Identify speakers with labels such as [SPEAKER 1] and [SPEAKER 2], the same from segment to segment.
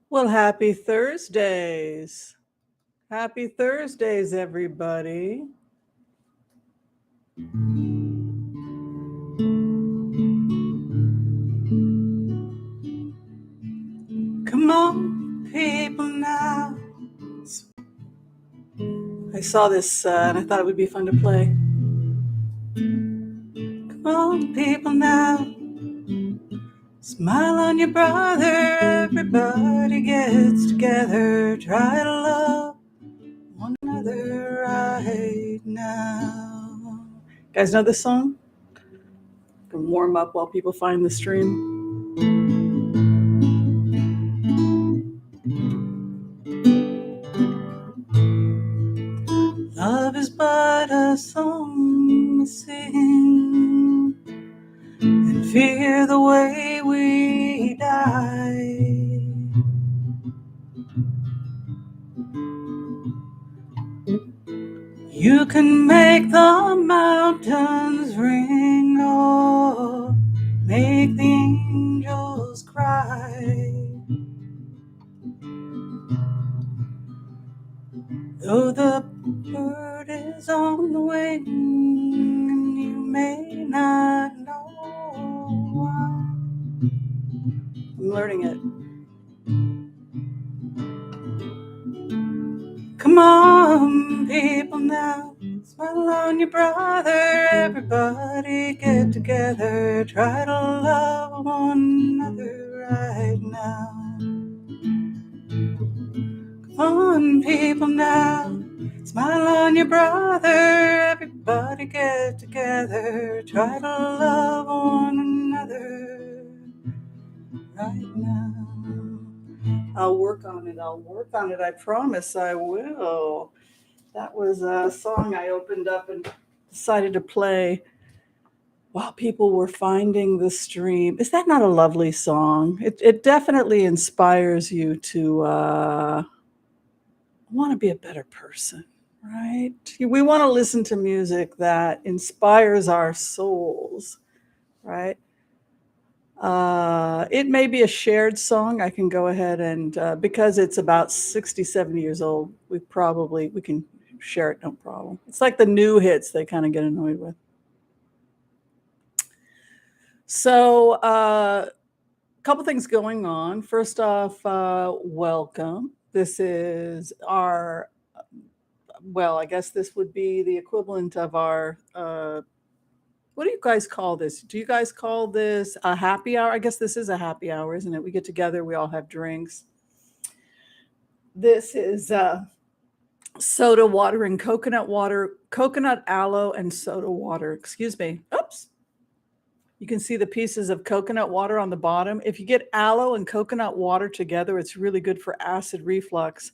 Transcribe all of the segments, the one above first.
[SPEAKER 1] Well, happy Thursdays. Happy Thursdays, everybody. Come on, people now. I saw this and I thought it would be fun to play. Come on, people now. Smile on your brother. Everybody gets together. Try to love one another right now. You guys know this song? Can warm up while people find the stream. Love is but a song we sing, and fear the way we die. You can make the mountains ring or make the angels cry. Though the bird is on the wing and you may not know why. I'm learning it. Come on, people now. Smile on your brother. Everybody get together. Try to love one another right now. Come on, people now. Smile on your brother. Everybody get together. Try to love one another right now. I'll work on it. I promise I will. That was a song I opened up and decided to play while people were finding the stream. Is that not a lovely song? It definitely inspires you to want to be a better person, right? We want to listen to music that inspires our souls, right? It may be a shared song. I can go ahead and because it's about 60, 70 years old, we can share it, no problem. It's like the new hits they kind of get annoyed with. So a couple things going on. First off, welcome. This is our, well, I guess this would be the equivalent of our, what do you guys call this? Do you guys call this a happy hour? I guess this is a happy hour, isn't it? We get together, we all have drinks. This is soda water and coconut aloe and soda water. Excuse me. Oops. You can see the pieces of coconut water on the bottom. If you get aloe and coconut water together, it's really good for acid reflux.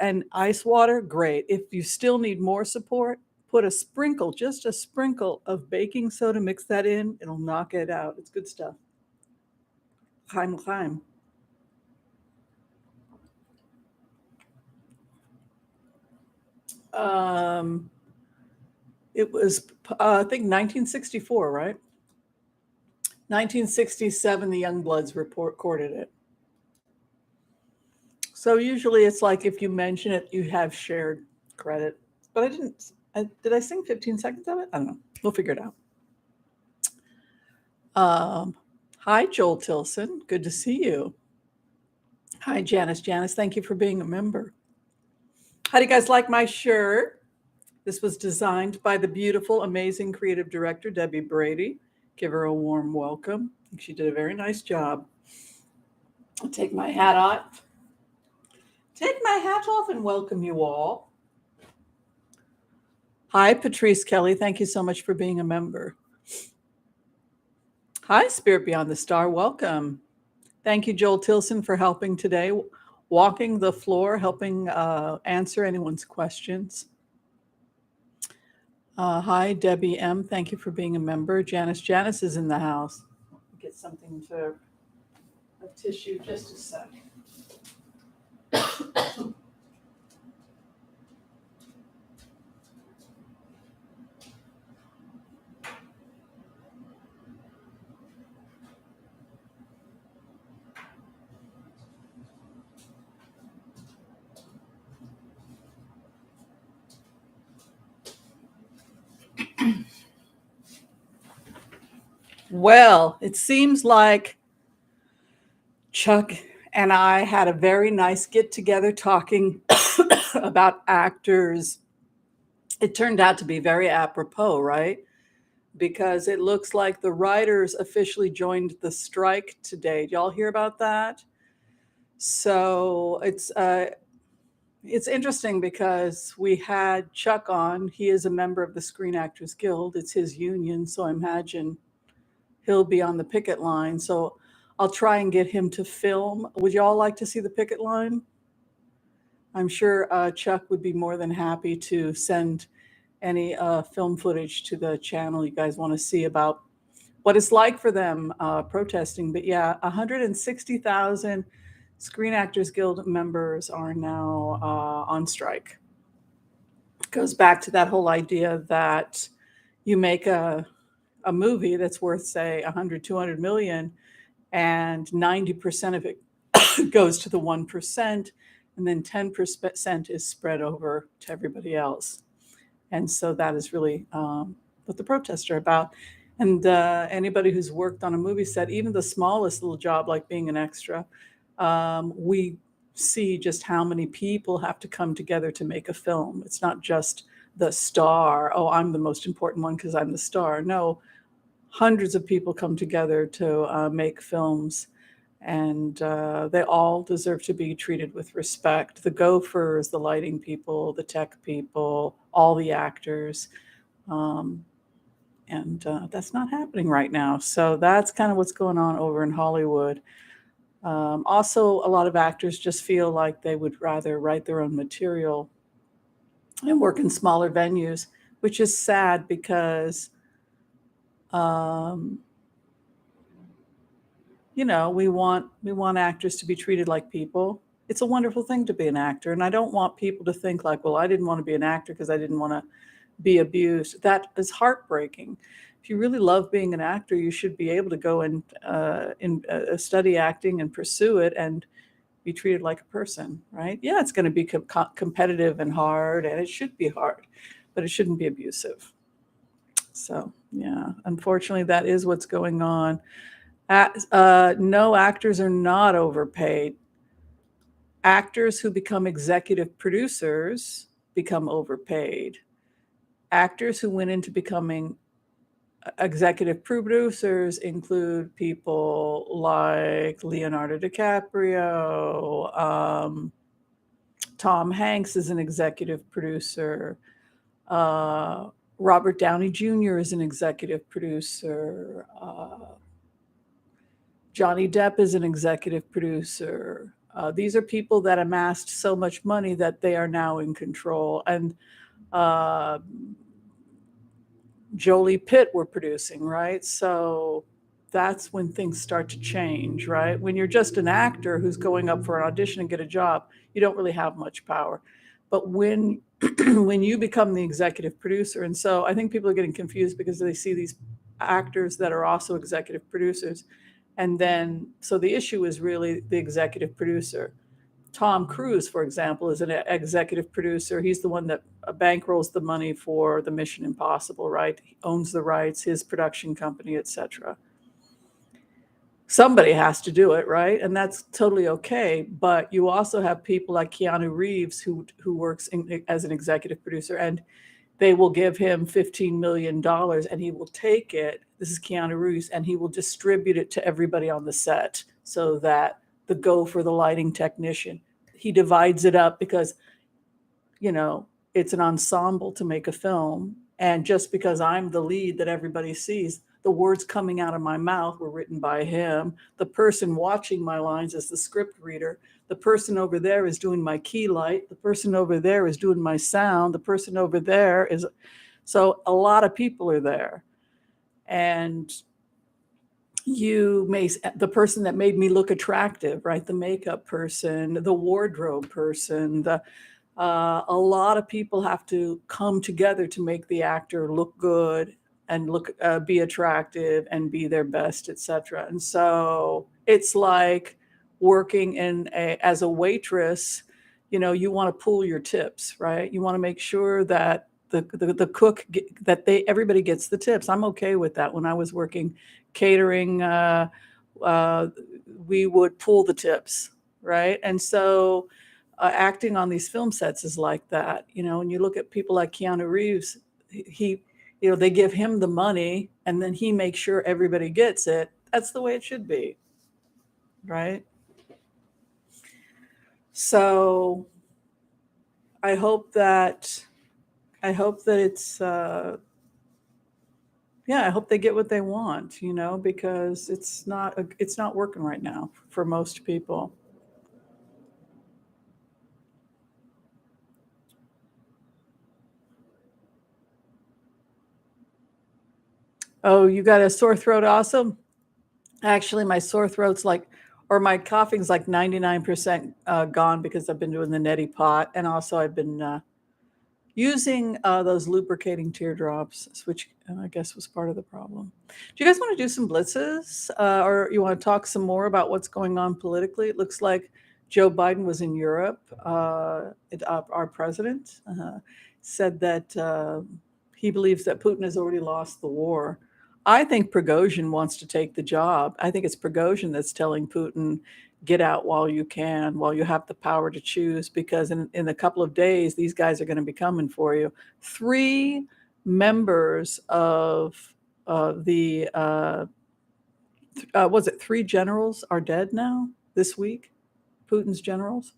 [SPEAKER 1] And ice water, great. If you still need more support, put a sprinkle, just a sprinkle of baking soda, mix that in, it'll knock it out. It's good stuff. Chaim. It was, I think, 1964, right? 1967, the Youngbloods recorded it. So usually it's like if you mention it, you have shared credit. But I didn't. Did I sing 15 seconds of it? I don't know. We'll figure it out. Hi, Joel Tilson. Good to see you. Hi, Janice. Janice, thank you for being a member. How do you guys like my shirt? This was designed by the beautiful, amazing creative director, Debbie Brady. Give her a warm welcome. I think she did a very nice job. I'll take my hat off. Take my hat off and welcome you all. Hi, Patrice Kelly. Thank you so much for being a member. Hi, Spirit Beyond the Star. Welcome. Thank you, Joel Tilson, for helping today, walking the floor, helping answer anyone's questions. Hi, Debbie M. Thank you for being a member. Janice is in the house. Get something to a tissue, just a sec. Well, it seems like Chuck and I had a very nice get together talking about actors. It turned out to be very apropos, right? Because it looks like the writers officially joined the strike today. Did y'all hear about that? So it's interesting because we had Chuck on. He is a member of the Screen Actors Guild. It's his union, so I imagine he'll be on the picket line. So I'll try and get him to film. Would y'all like to see the picket line? I'm sure Chuck would be more than happy to send any film footage to the channel you guys want to see about what it's like for them protesting. But yeah, 160,000 Screen Actors Guild members are now on strike. It goes back to that whole idea that you make a movie that's worth, say, 100, 200 million, and 90% of it goes to the 1%, and then 10% is spread over to everybody else. And so that is really what the protests are about. And anybody who's worked on a movie set, even the smallest little job like being an extra, we see just how many people have to come together to make a film. It's not just the star. Oh, I'm the most important one because I'm the star. No, hundreds of people come together to make films, and they all deserve to be treated with respect. The gophers, the lighting people, the tech people, all the actors. And that's not happening right now. So that's kind of what's going on over in Hollywood. Also, a lot of actors just feel like they would rather write their own material and work in smaller venues, which is sad because we want actors to be treated like people. It's a wonderful thing to be an actor, and I don't want people to think like, well, I didn't want to be an actor because I didn't want to be abused. That is heartbreaking. If you really love being an actor, you should be able to go and study acting and pursue it and be treated like a person, right? Yeah, it's going to be competitive and hard, and it should be hard, but it shouldn't be abusive. So, yeah, unfortunately, that is what's going on. No, actors are not overpaid. Actors who become executive producers become overpaid. Actors who went into becoming executive producers include people like Leonardo DiCaprio. Tom Hanks is an executive producer. Robert Downey Jr. is an executive producer. Johnny Depp is an executive producer. These are people that amassed so much money that they are now in control. And Jolie Pitt were producing, right? So that's when things start to change, right? When you're just an actor who's going up for an audition and get a job, you don't really have much power. But when when you become the executive producer, and so I think people are getting confused because they see these actors that are also executive producers. And then, so the issue is really the executive producer. Tom Cruise, for example, is an executive producer. He's the one that bankrolls the money for the Mission Impossible, right? He owns the rights, his production company, etc. Somebody has to do it, right? And that's totally okay. But you also have people like Keanu Reeves who works as an executive producer, and they will give him $15 million and he will take it. This is Keanu Reeves, and he will distribute it to everybody on the set so that the go for the lighting technician. He divides it up because, it's an ensemble to make a film. And just because I'm the lead that everybody sees, the words coming out of my mouth were written by him. The person watching my lines is the script reader. The person over there is doing my key light. The person over there is doing my sound. The person over there is. So a lot of people are there. And the person that made me look attractive, right? The makeup person, the wardrobe person, a lot of people have to come together to make the actor look good and be attractive and be their best, etc. And so it's like working as a waitress. You want to pool your tips, right? You want to make sure that the cook everybody gets the tips. I'm okay with that. When I was working catering, we would pool the tips, right? And so acting on these film sets is like that. When you look at people like Keanu Reeves, he, they give him the money and then he makes sure everybody gets it. That's the way it should be, right? So I hope that it's yeah, I hope they get what they want, because it's not working right now for most people. Oh, you got a sore throat also? Actually, my sore throat's or my coughing's like 99% gone because I've been doing the neti pot. And also I've been using those lubricating teardrops, which I guess was part of the problem. Do you guys want to do some blitzes, or you want to talk some more about what's going on politically? It looks like Joe Biden was in Europe. Our president said that he believes that Putin has already lost the war. I think Prigozhin wants to take the job. I think it's Prigozhin that's telling Putin, get out while you can, while you have the power to choose, because in a couple of days, these guys are going to be coming for you. 3 members of was it 3 generals are dead now this week? Putin's generals.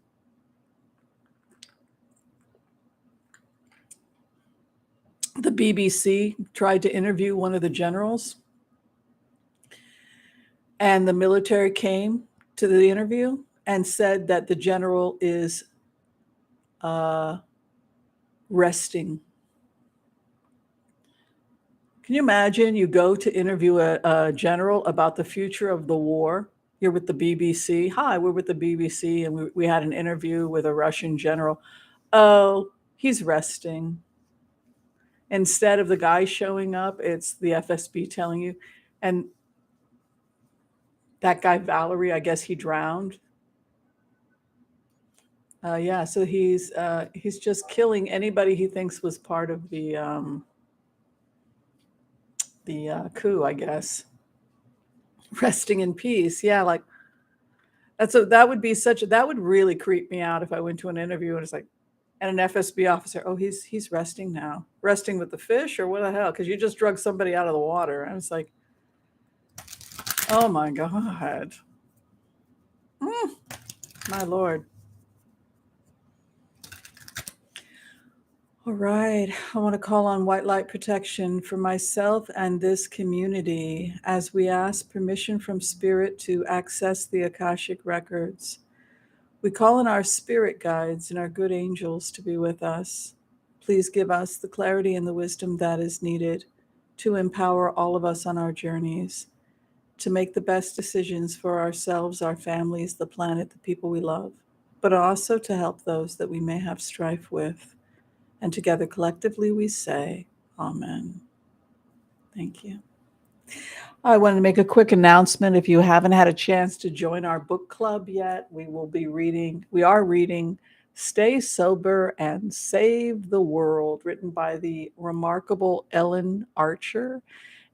[SPEAKER 1] The BBC tried to interview one of the generals, and the military came to the interview and said that the general is resting. Can you imagine you go to interview a general about the future of the war? You're with the BBC. Hi, we're with the BBC, and we had an interview with a Russian general. Oh, he's resting. Instead of the guy showing up, it's the FSB telling you. And that guy, Valerie, I guess he drowned. Yeah, so he's just killing anybody he thinks was part of the coup, I guess. Resting in peace. Yeah, like that would really creep me out if I went to an interview and it's like, and an FSB officer, oh, he's resting now. Resting with the fish or what the hell? Because you just drug somebody out of the water. And it's like, oh my God. My Lord. All right. I want to call on white light protection for myself and this community as we ask permission from Spirit to access the Akashic records. We call on our spirit guides and our good angels to be with us. Please give us the clarity and the wisdom that is needed to empower all of us on our journeys, to make the best decisions for ourselves, our families, the planet, the people we love, but also to help those that we may have strife with. And together, collectively, we say, Amen. Thank you. I wanted to make a quick announcement. If you haven't had a chance to join our book club yet, we are reading Stay Sober and Save the World, written by the remarkable Ellen Archer.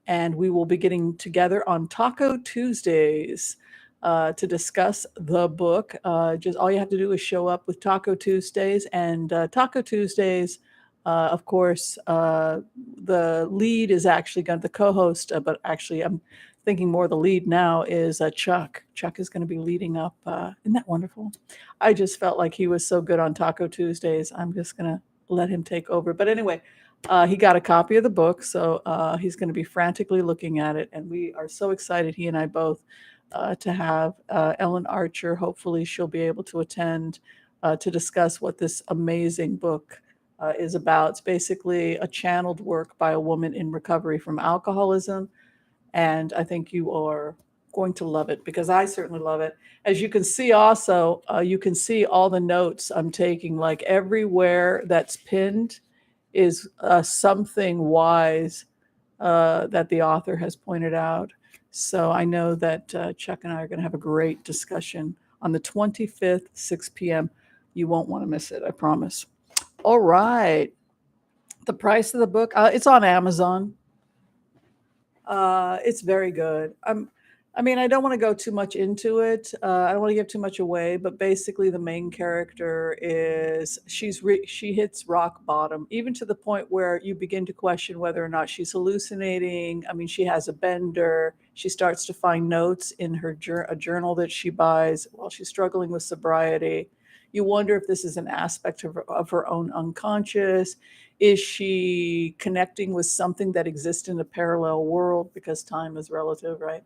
[SPEAKER 1] And we will be getting together on Taco Tuesdays to discuss the book. Just all you have to do is show up with Taco Tuesdays, and Taco Tuesdays, of course, the lead is actually going to the co-host, but actually I'm thinking more the lead now is Chuck. Chuck is going to be leading up. Isn't that wonderful? I just felt like he was so good on Taco Tuesdays. I'm just going to let him take over. But anyway, he got a copy of the book, so he's going to be frantically looking at it. And we are so excited, he and I both, to have Ellen Archer. Hopefully she'll be able to attend to discuss what this amazing book is about. It's basically a channeled work by a woman in recovery from alcoholism. And I think you are going to love it because I certainly love it. As you can see also, you can see all the notes I'm taking, like everywhere that's pinned is something wise that the author has pointed out. So I know that Chuck and I are going to have a great discussion on the 25th, 6 p.m. You won't want to miss it, I promise. All right. The price of the book, it's on Amazon. It's very good. I mean, I don't want to go too much into it. I don't want to give too much away, but basically, the main character is she hits rock bottom, even to the point where you begin to question whether or not she's hallucinating. I mean, she has a bender. She starts to find notes in a journal that she buys while she's struggling with sobriety. You wonder if this is an aspect of her own unconscious. Is she connecting with something that exists in a parallel world, because time is relative, right?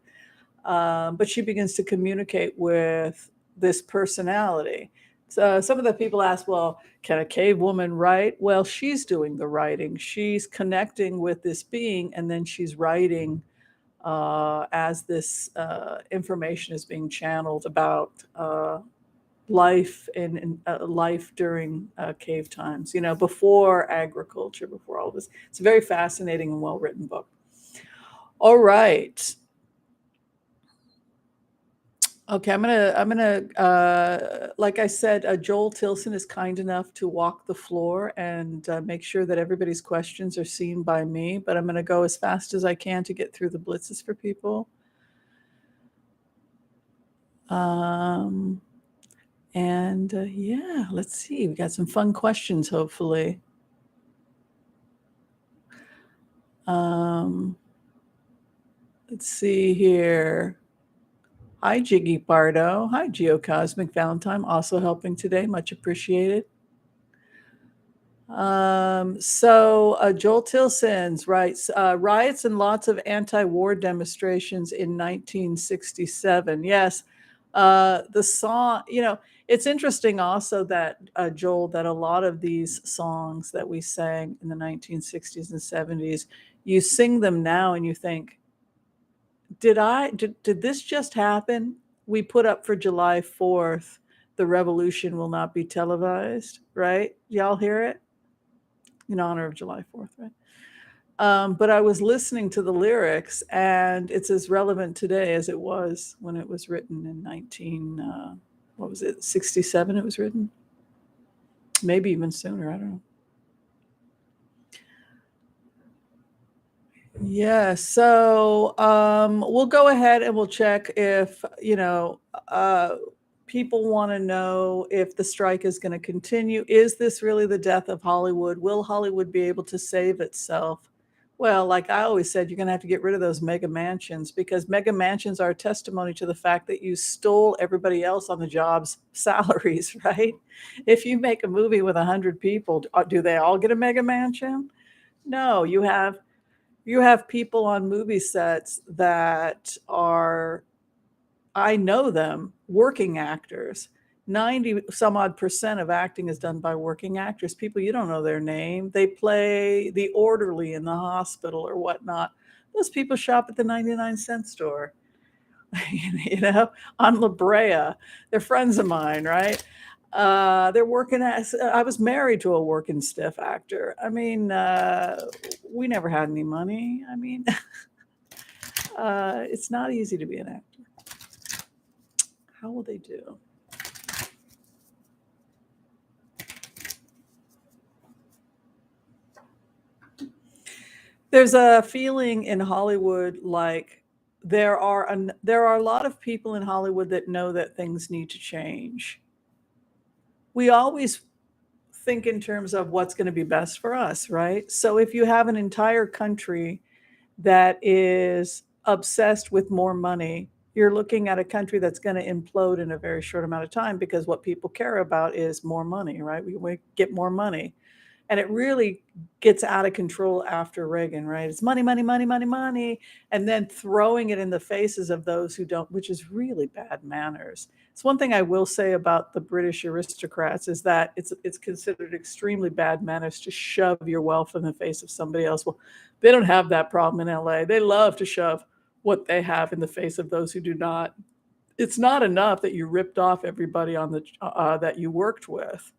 [SPEAKER 1] But she begins to communicate with this personality. So some of the people ask, well, can a cave woman write? Well, she's doing the writing. She's connecting with this being, and then she's writing as this information is being channeled about life and life during cave times, before agriculture, before all this. It's a very fascinating and well-written book. All right. Okay, like I said, Joel Tilson is kind enough to walk the floor and make sure that everybody's questions are seen by me, but I'm gonna go as fast as I can to get through the blitzes for people. And yeah, let's see. We got some fun questions, hopefully. Let's see here. Hi, Jiggy Pardo. Hi, Geocosmic Valentine. Also helping today. Much appreciated. Joel Tilson's writes, riots and lots of anti-war demonstrations in 1967. Yes. The song, it's interesting also that, Joel, that a lot of these songs that we sang in the 1960s and 70s, you sing them now and you think, did this just happen? We put up for July 4th, the revolution will not be televised, right? Y'all hear it? In honor of July 4th, right? But I was listening to the lyrics, and it's as relevant today as it was when it was written in 67 it was written? Maybe even sooner, I don't know. Yeah, so we'll go ahead and we'll check if, people want to know if the strike is going to continue. Is this really the death of Hollywood? Will Hollywood be able to save itself? Well, like I always said, you're going to have to get rid of those mega mansions, because mega mansions are a testimony to the fact that you stole everybody else on the job's salaries, right? If you make a movie with 100 people, do they all get a mega mansion? No, you have people on movie sets that are, I know them, working actors. 90 some odd percent of acting is done by working actors, people you don't know their name. They play the orderly in the hospital or whatnot. Those people shop at the 99-cent store, on La Brea. They're friends of mine, right? They're working as, I was married to a working stiff actor. I mean, we never had any money. I mean, it's not easy to be an actor. How will they do? There's a feeling in Hollywood like there are a lot of people in Hollywood that know that things need to change. We always think in terms of what's going to be best for us, right? So if you have an entire country that is obsessed with more money, you're looking at a country that's going to implode in a very short amount of time, because what people care about is more money, right? We get more money. And it really gets out of control after Reagan, right? It's money, money, money, money, money, and then throwing it in the faces of those who don't, which is really bad manners. It's one thing I will say about the British aristocrats is that it's considered extremely bad manners to shove your wealth in the face of somebody else. Well, they don't have that problem in LA. They love to shove what they have in the face of those who do not. It's not enough that you ripped off everybody on the that you worked with,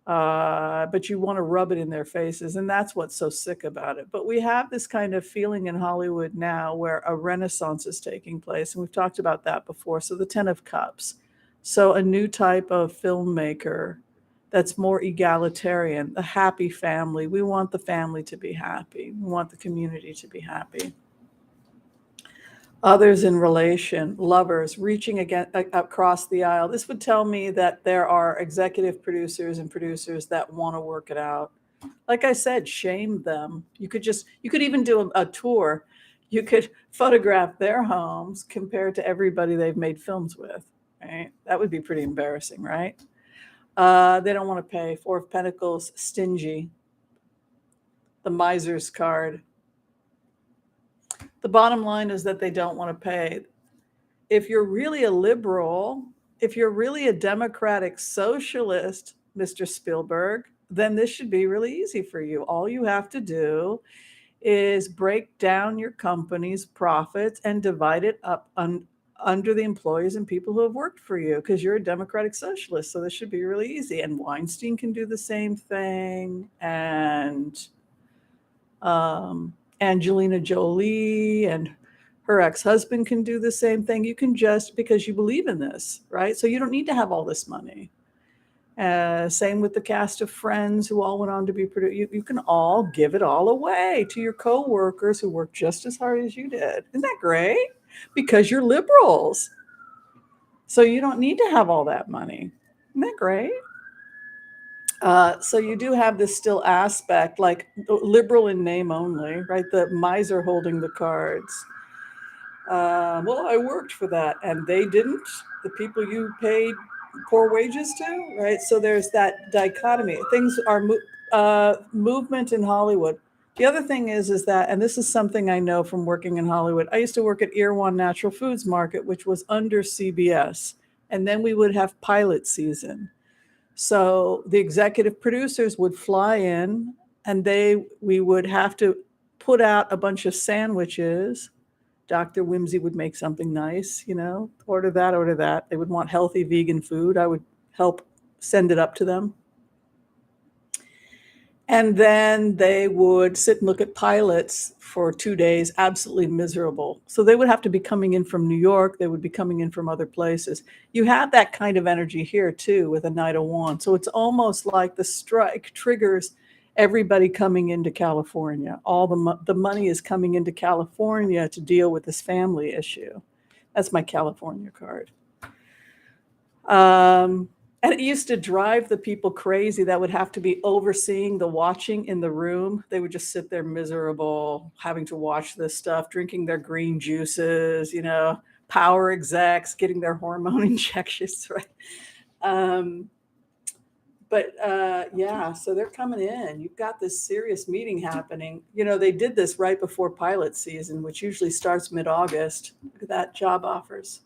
[SPEAKER 1] but you want to rub it in their faces, and that's what's so sick about it. But we have this kind of feeling in Hollywood now where a renaissance is taking place, and we've talked about that before. So the 10 of Cups, so a new type of filmmaker that's more egalitarian, a happy family. We want the family to be happy. We want the community to be happy. Others in relation, lovers, reaching again across the aisle. This would tell me that there are executive producers and producers that want to work it out. Like I said, shame them. You could even do a tour. You could photograph their homes compared to everybody they've made films with. Right? That would be pretty embarrassing, right? They don't want to pay. Four of Pentacles, stingy. The miser's card. The bottom line is that they don't want to pay. If you're really a liberal, if you're really a democratic socialist, Mr. Spielberg, then this should be really easy for you. All you have to do is break down your company's profits and divide it up under the employees and people who have worked for you, because you're a democratic socialist. So this should be really easy. And Weinstein can do the same thing. And Angelina Jolie and her ex-husband can do the same thing. You can just, because you believe in this, right? So you don't need to have all this money. Same with the cast of Friends who all went on to be produced. You can all give it all away to your co-workers who work just as hard as you did. Isn't that great? Because you're liberals. So you don't need to have all that money. Isn't that great? So you do have this still aspect, like liberal in name only, right? The miser holding the cards. Well, I worked for that, and they didn't. The people you paid poor wages to, right? So there's that dichotomy. Things are movement in Hollywood. The other thing is that, and this is something I know from working in Hollywood. I used to work at Erewhon Natural Foods Market, which was under CBS, and then we would have pilot season. So the executive producers would fly in, and we would have to put out a bunch of sandwiches. Dr. Whimsy would make something nice, order that. They would want healthy vegan food. I would help send it up to them. And then they would sit and look at pilots for 2 days, absolutely miserable. So they would have to be coming in from New York. They would be coming in from other places. You have that kind of energy here, too, with a Knight of Wands. So it's almost like the strike triggers everybody coming into California. All the money is coming into California to deal with this family issue. That's my California card. And it used to drive the people crazy that would have to be overseeing the watching in the room. They would just sit there miserable, having to watch this stuff, drinking their green juices, power execs, getting their hormone injections, right? Yeah, so they're coming in. You've got this serious meeting happening. They did this right before pilot season, which usually starts mid-August. Look at that, job offers.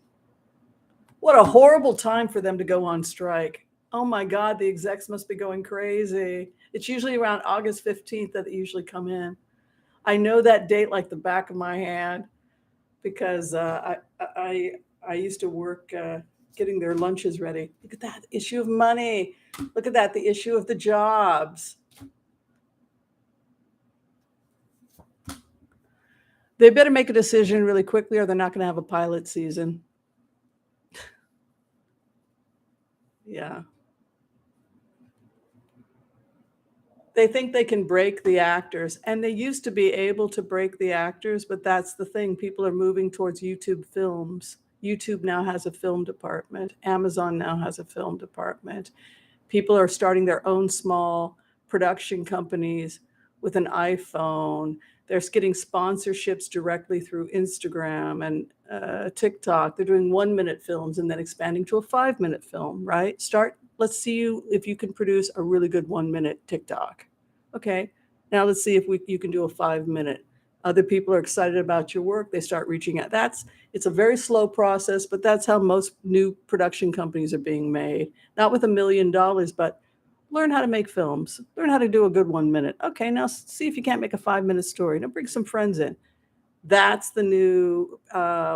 [SPEAKER 1] What a horrible time for them to go on strike. Oh my God, the execs must be going crazy. It's usually around August 15th that they usually come in. I know that date like the back of my hand because I used to work getting their lunches ready. Look at that, the issue of money. Look at that, the issue of the jobs. They better make a decision really quickly or they're not going to have a pilot season. Yeah. They think they can break the actors, and they used to be able to break the actors, but that's the thing. People are moving towards YouTube films. YouTube now has a film department. Amazon now has a film department. People are starting their own small production companies with an iPhone. They're getting sponsorships directly through Instagram and TikTok. They're doing 1-minute films and then expanding to a 5-minute film, right? Let's see if you can produce a really good 1-minute TikTok. Okay, now let's see if you can do a 5-minute. Other people are excited about your work. They start reaching out. It's a very slow process, but that's how most new production companies are being made. Not with $1 million, but learn how to make films. Learn how to do a good 1-minute. Okay, now see if you can't make a 5-minute story. Now bring some friends in. That's the new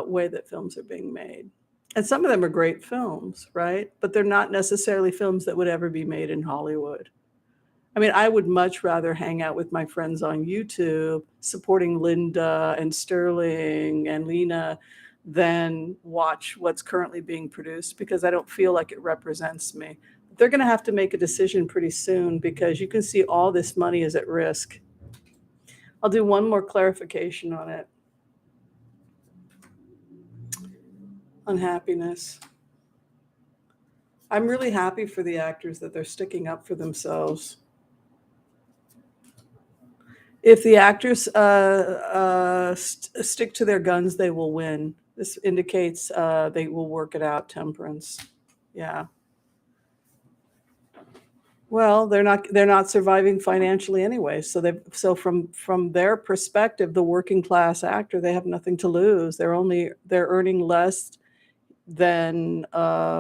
[SPEAKER 1] way that films are being made. And some of them are great films, right? But they're not necessarily films that would ever be made in Hollywood. I mean, I would much rather hang out with my friends on YouTube, supporting Linda and Sterling and Lena, than watch what's currently being produced because I don't feel like it represents me. They're going to have to make a decision pretty soon because you can see all this money is at risk. I'll do one more clarification on it. unhappiness. I'm really happy for the actors that they're sticking up for themselves. If the actors stick to their guns, they will win. This indicates they will work it out, temperance. Yeah. Well, they're not surviving financially anyway. So from their perspective, the working class actor, they have nothing to lose. They're earning less than a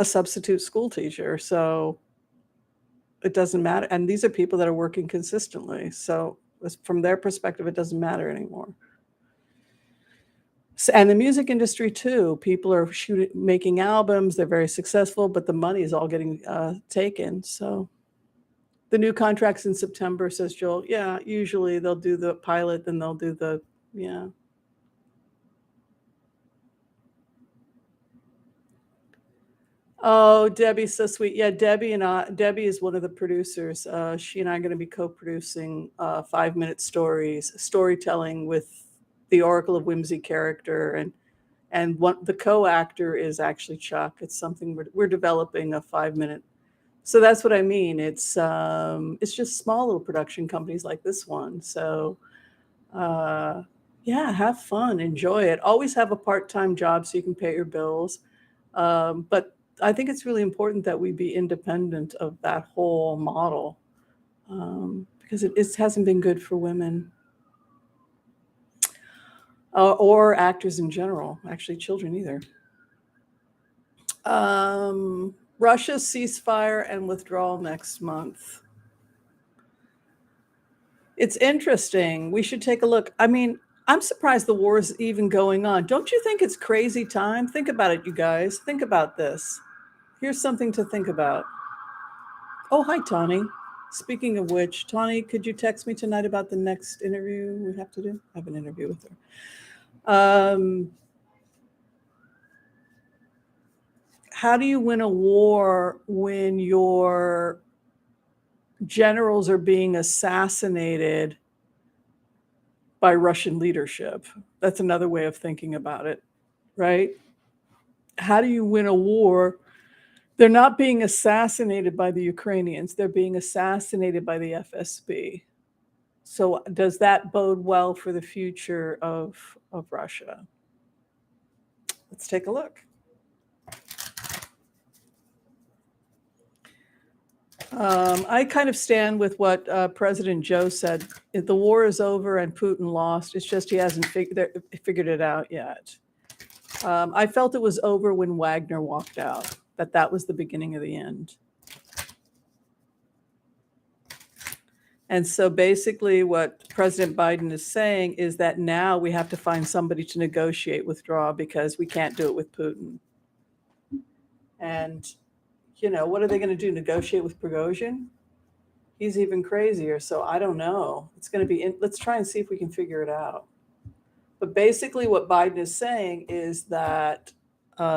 [SPEAKER 1] substitute school teacher. So it doesn't matter. And these are people that are working consistently. So from their perspective, it doesn't matter anymore. And the music industry too. People are making albums. They're very successful, but the money is all getting taken. So the new contracts in September, says Joel. Yeah, usually they'll do the pilot, then they'll do the yeah. Oh, Debbie's so sweet. Yeah, Debbie is one of the producers. She and I are going to be co-producing 5-minute storytelling with the Oracle of Whimsy character, and the co-actor is actually Chuck. It's something we're developing a 5-minute. So that's what I mean. It's just small little production companies like this one. So yeah, have fun, enjoy it. Always have a part-time job so you can pay your bills. But I think it's really important that we be independent of that whole model, because it hasn't been good for women or actors in general, actually children either. Russia's ceasefire and withdrawal next month. It's interesting. We should take a look. I mean, I'm surprised the war is even going on. Don't you think it's crazy time? Think about it, you guys. Think about this. Here's something to think about. Oh, hi, Tawny. Speaking of which, Tawny, could you text me tonight about the next interview we have to do? I have an interview with her. How do you win a war when your generals are being assassinated by Russian leadership? That's another way of thinking about it, right? How do you win a war? They're not being assassinated by the Ukrainians. They're being assassinated by the FSB. So does that bode well for the future of Russia? Let's take a look. I kind of stand with what President Joe said. If the war is over and Putin lost, it's just he hasn't figured it out yet. I felt it was over when Wagner walked out, that was the beginning of the end. And so basically what President Biden is saying is that now we have to find somebody to negotiate withdrawal because we can't do it with Putin. And, what are they going to do? Negotiate with Prighozhin? He's even crazier. So I don't know. It's going to be, let's try and see if we can figure it out. But basically what Biden is saying is that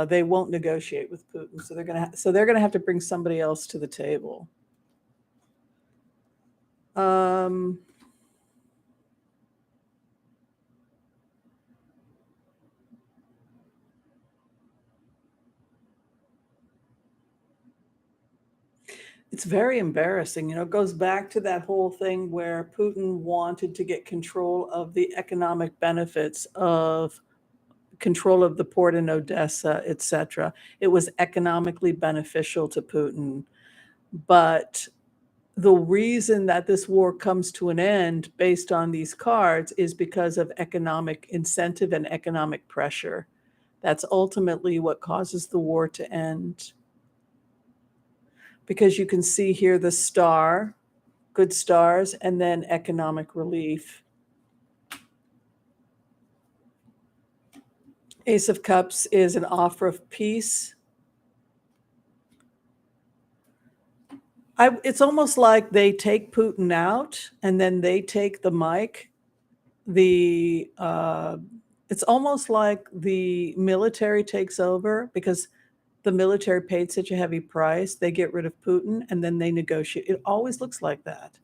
[SPEAKER 1] they won't negotiate with Putin. So they're going to have to bring somebody else to the table. It's very embarrassing. It goes back to that whole thing where Putin wanted to get control of the economic benefits of control of the port in Odessa, etc. It was economically beneficial to Putin. But the reason that this war comes to an end based on these cards is because of economic incentive and economic pressure. That's ultimately what causes the war to end. Because you can see here the star, good stars, and then economic relief. Ace of Cups is an offer of peace. It's almost like they take Putin out and then they take the mic. It's almost like the military takes over because the military paid such a heavy price. They get rid of Putin and then they negotiate. It always looks like that.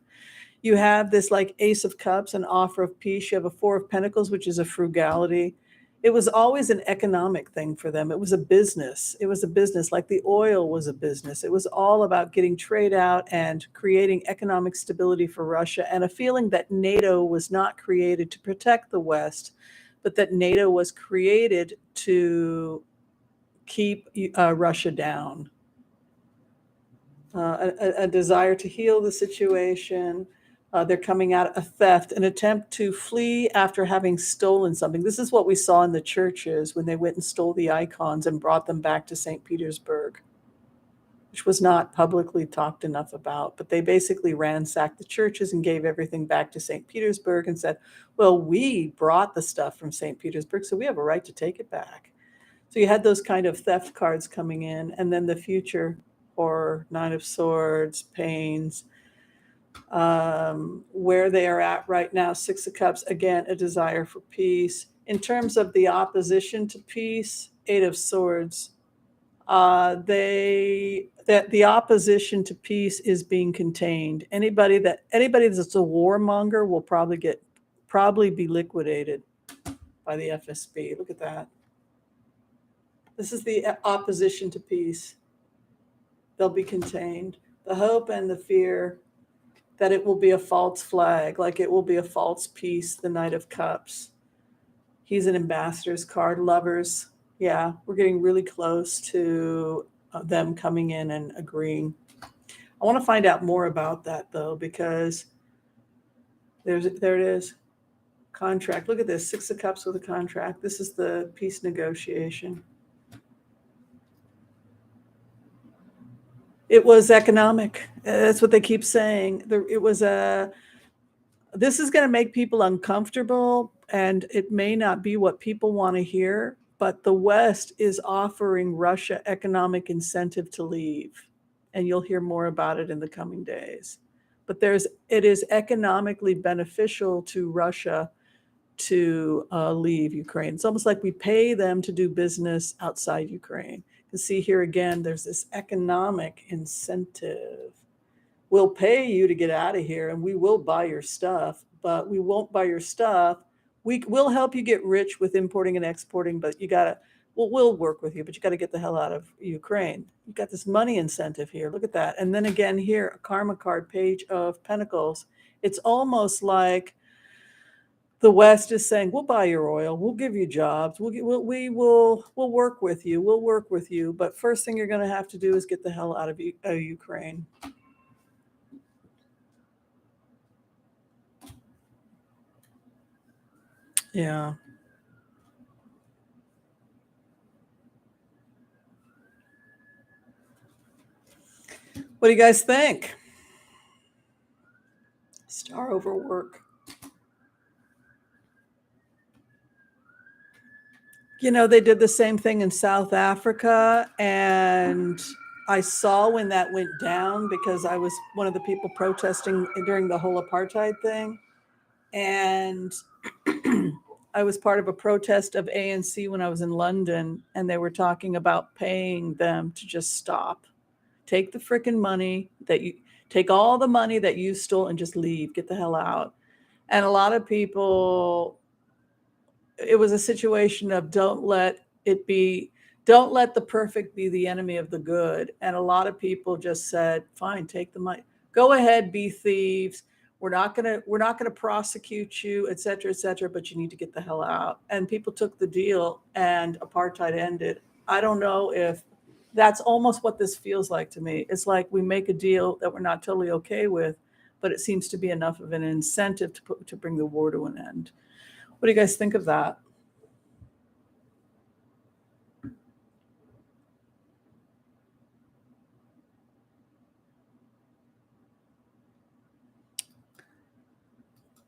[SPEAKER 1] You have this like Ace of Cups, an offer of peace. You have a Four of Pentacles, which is a frugality. It was always an economic thing for them. It was a business. It was a business, like the oil was a business. It was all about getting trade out and creating economic stability for Russia, and a feeling that NATO was not created to protect the West, but that NATO was created to keep Russia down. A desire to heal the situation. They're coming out of theft, an attempt to flee after having stolen something. This is what we saw in the churches when they went and stole the icons and brought them back to St. Petersburg, which was not publicly talked enough about. But they basically ransacked the churches and gave everything back to St. Petersburg and said, well, we brought the stuff from St. Petersburg, so we have a right to take it back. So you had those kind of theft cards coming in, and then the future or Nine of Swords, Pains, where they are at right now, Six of Cups, again, a desire for peace. In terms of the opposition to peace, Eight of Swords, that the opposition to peace is being contained. Anybody that's a warmonger will probably be liquidated by the FSB. Look at that. This is the opposition to peace. They'll be contained. The hope and the fear that it will be a false flag, like it will be a false peace, the Knight of Cups. He's an ambassador's card. Lovers, yeah, we're getting really close to them coming in and agreeing. I want to find out more about that, though, because there it is. Contract. Look at this, Six of Cups with a contract. This is the peace negotiation. It was economic. That's what they keep saying. This is going to make people uncomfortable, and it may not be what people want to hear, but the West is offering Russia economic incentive to leave. And you'll hear more about it in the coming days. But it is economically beneficial to Russia to leave Ukraine. It's almost like we pay them to do business outside Ukraine. You see here again, there's this economic incentive. We'll pay you to get out of here, and we will buy your stuff, but we won't buy your stuff. We'll help you get rich with importing and exporting, but we'll work with you, but you got to get the hell out of Ukraine. You've got this money incentive here. Look at that. And then again here, a karma card, Page of Pentacles. It's almost like the West is saying, we'll buy your oil, we'll give you jobs, we'll work with you, we'll work with you. But first thing you're going to have to do is get the hell out of Ukraine. Yeah. What do you guys think? Star over work. They did the same thing in South Africa, and I saw when that went down because I was one of the people protesting during the whole apartheid thing. And I was part of a protest of ANC when I was in London, and they were talking about paying them to just stop. Take the freaking money take all the money that you stole and just leave, get the hell out. And a lot of people, it was a situation of don't let the perfect be the enemy of the good. And a lot of people just said, fine, take the money, go ahead, be thieves. We're not gonna prosecute you, et cetera, but you need to get the hell out. And people took the deal, and apartheid ended. I don't know if that's almost what this feels like to me. It's like we make a deal that we're not totally okay with, but it seems to be enough of an incentive to bring the war to an end. What do you guys think of that?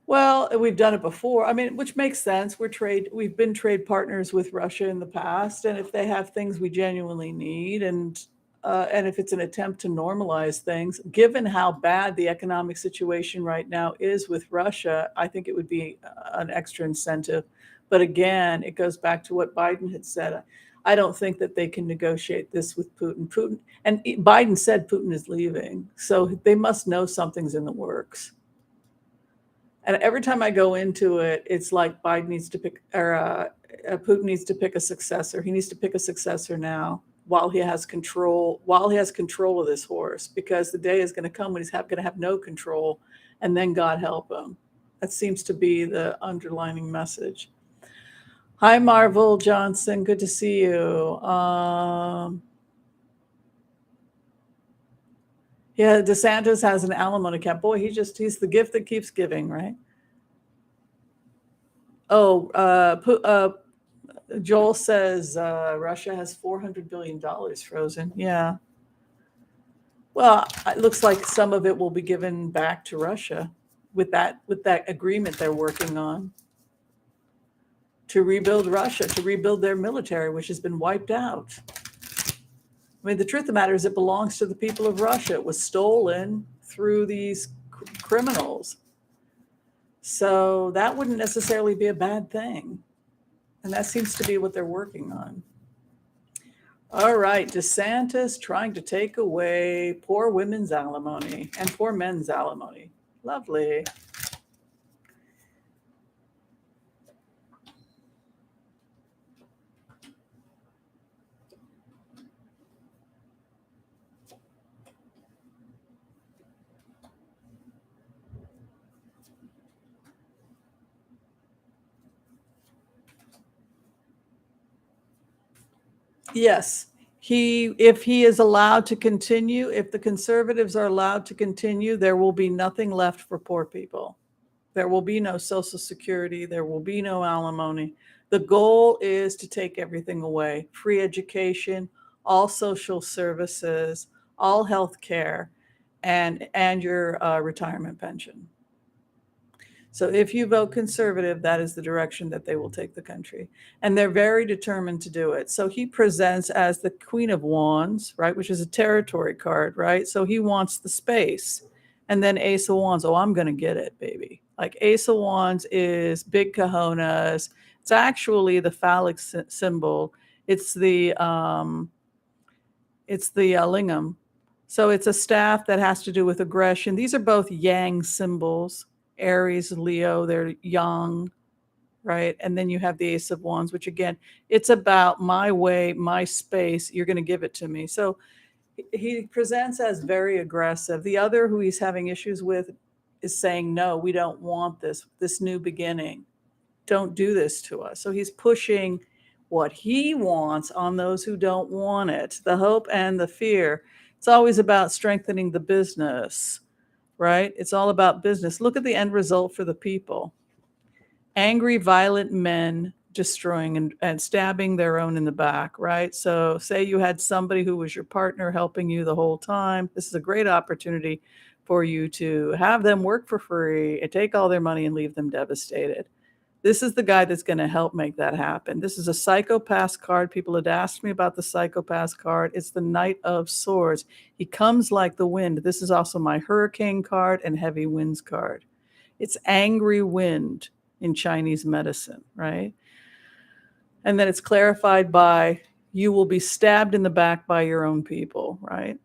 [SPEAKER 1] Well, we've done it before. I mean, which makes sense. We've been trade partners with Russia in the past, and if they have things we genuinely need, and if it's an attempt to normalize things, given how bad the economic situation right now is with Russia, I think it would be an extra incentive. But again, it goes back to what Biden had said. I don't think that they can negotiate this with Putin. And Biden said Putin is leaving, so they must know something's in the works. And every time I go into it, it's like Biden needs to pick, or Putin needs to pick a successor. He needs to pick a successor now while he has control of this horse, because the day is going to come when he's going to have no control, and then God help him. That seems to be the underlining message. Hi, Marvel Johnson. Good to see you. Yeah, DeSantis has an alimony cap. Boy, he's the gift that keeps giving, right? Oh, Joel says Russia has $400 billion frozen. Yeah. Well, it looks like some of it will be given back to Russia with that agreement they're working on to rebuild Russia, to rebuild their military, which has been wiped out. I mean, the truth of the matter is it belongs to the people of Russia. It was stolen through these criminals. So that wouldn't necessarily be a bad thing. And that seems to be what they're working on. All right, DeSantis trying to take away poor women's alimony and poor men's alimony. Lovely. Yes. If he is allowed to continue, if the conservatives are allowed to continue, there will be nothing left for poor people. There will be no Social Security. There will be no alimony. The goal is to take everything away: free education, all social services, all health care, and your retirement pension. So if you vote conservative, that is the direction that they will take the country. And they're very determined to do it. So he presents as the Queen of Wands, right, which is a territory card, right? So he wants the space. And then Ace of Wands, oh, I'm going to get it, baby. Like Ace of Wands is big cojones. It's actually the phallic symbol. It's the lingam. So it's a staff that has to do with aggression. These are both yang symbols. Aries, Leo, they're yang, right? And then you have the Ace of Wands, which again, it's about my way, my space. You're going to give it to me. So he presents as very aggressive. The other who he's having issues with is saying, no, we don't want this new beginning. Don't do this to us. So he's pushing what he wants on those who don't want it. The hope and the fear. It's always about strengthening the business, right? It's all about business. Look at the end result for the people. Angry, violent men destroying and stabbing their own in the back, right? So say you had somebody who was your partner helping you the whole time. This is a great opportunity for you to have them work for free and take all their money and leave them devastated. This is the guy that's going to help make that happen. This is a Psychopath card. People had asked me about the Psychopath card. It's the Knight of Swords. He comes like the wind. This is also my Hurricane card and Heavy Winds card. It's angry wind in Chinese medicine, right? And then it's clarified by you will be stabbed in the back by your own people, right?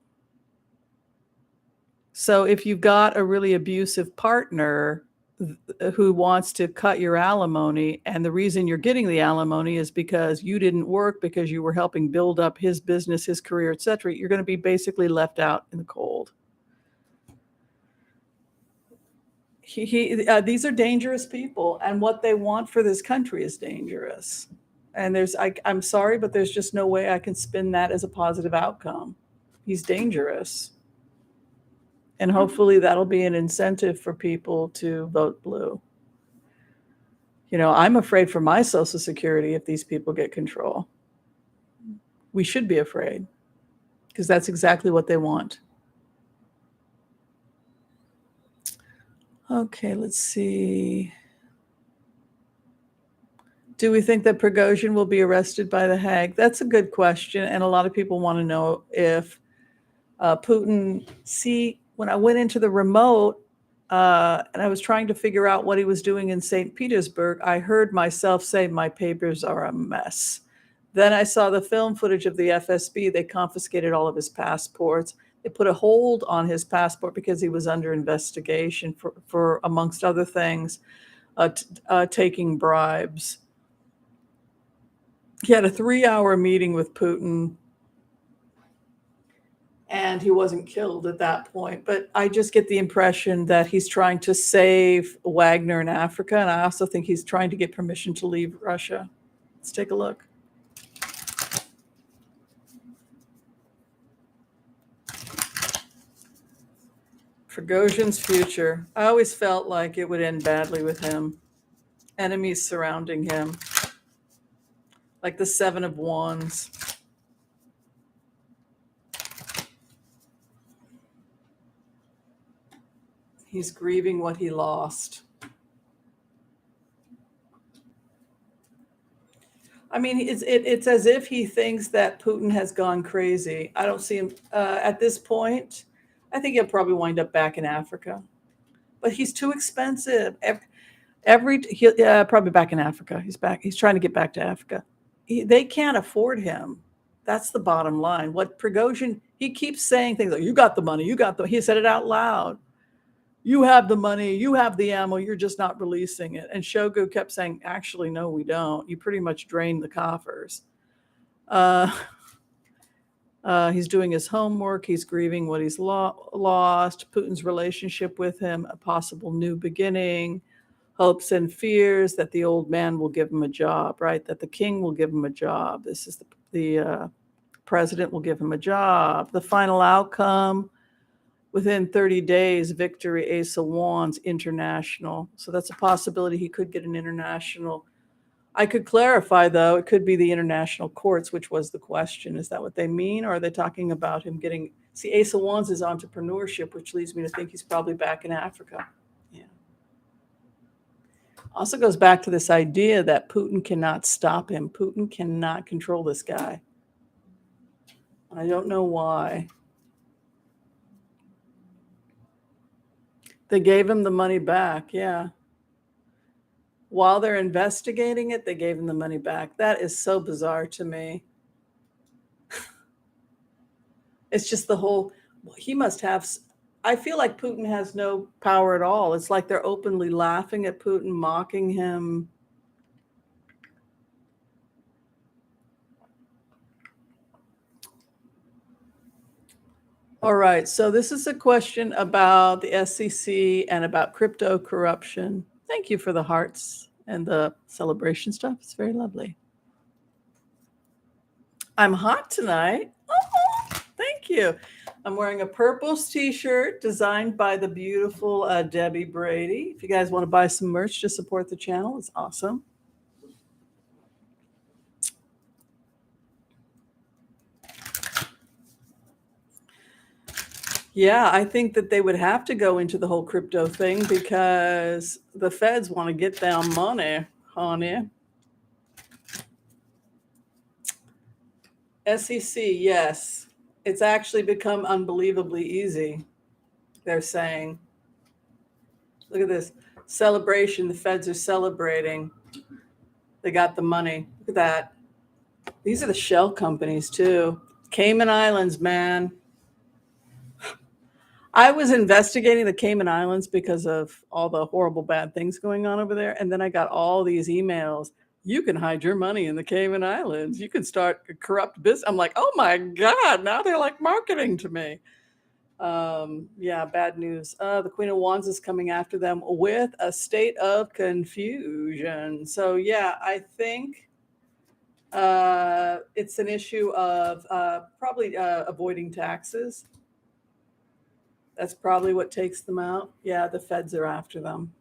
[SPEAKER 1] So if you've got a really abusive partner who wants to cut your alimony, and the reason you're getting the alimony is because you didn't work, because you were helping build up his business, his career, etc., you're going to be basically left out in the cold. These are dangerous people, and what they want for this country is dangerous. And I'm sorry, but there's just no way I can spin that as a positive outcome. He's dangerous. And hopefully that'll be an incentive for people to vote blue. You know, I'm afraid for my Social Security if these people get control. We should be afraid, because that's exactly what they want. Okay, let's see. Do we think that Prighozhin will be arrested by the Hague? That's a good question. And a lot of people want to know if Putin, when I went into the remote and I was trying to figure out what he was doing in St. Petersburg, I heard myself say, my papers are a mess. Then I saw the film footage of the FSB. They confiscated all of his passports. They put a hold on his passport because he was under investigation for amongst other things, taking bribes. He had a 3-hour meeting with Putin, and he wasn't killed at that point. But I just get the impression that he's trying to save Wagner in Africa, and I also think he's trying to get permission to leave Russia. Let's take a look. Prighozhin's future. I always felt like it would end badly with him. Enemies surrounding him, like the Seven of Wands. He's grieving what he lost. I mean, it's as if he thinks that Putin has gone crazy. I don't see him at this point. I think he'll probably wind up back in Africa, but he's too expensive. Probably back in Africa. He's back. He's trying to get back to Africa. They can't afford him. That's the bottom line. What Prighozhin, he keeps saying things like, "You got the money. You got the." He said it out loud. You have the money, you have the ammo, you're just not releasing it. And Shogu kept saying, actually, no, we don't. You pretty much drained the coffers. He's doing his homework. He's grieving what he's lost. Putin's relationship with him, a possible new beginning, hopes and fears that the old man will give him a job, right? That the king will give him a job. This is the president will give him a job. The final outcome, within 30 days, victory, Ace of Wands, international. So that's a possibility he could get an international. I could clarify, though, it could be the international courts, which was the question. Is that what they mean? Or are they talking about him getting... See, Ace of Wands is entrepreneurship, which leads me to think he's probably back in Africa. Yeah. Also goes back to this idea that Putin cannot stop him. Putin cannot control this guy. I don't know why. They gave him the money back, yeah. While they're investigating it, they gave him the money back. That is so bizarre to me. It's just the whole, he must have, I feel like Putin has no power at all. It's like they're openly laughing at Putin, mocking him. All right, so this is a question about the SEC and about crypto corruption. Thank you for the hearts and the celebration stuff. It's very lovely. I'm hot tonight. Oh, thank you. I'm wearing a purples t-shirt designed by the beautiful Debbie Brady. If you guys want to buy some merch to support the channel, it's awesome. Yeah, I think that they would have to go into the whole crypto thing because the feds want to get down money, honey. SEC, yes. It's actually become unbelievably easy, they're saying. Look at this. Celebration. The feds are celebrating. They got the money. Look at that. These are the shell companies, too. Cayman Islands, man. I was investigating the Cayman Islands because of all the horrible bad things going on over there. And then I got all these emails. You can hide your money in the Cayman Islands. You can start a corrupt business. I'm like, oh my God, now they're like marketing to me. Yeah, bad news. The Queen of Wands is coming after them with a state of confusion. So yeah, I think it's an issue of probably avoiding taxes. That's probably what takes them out. Yeah, the feds are after them.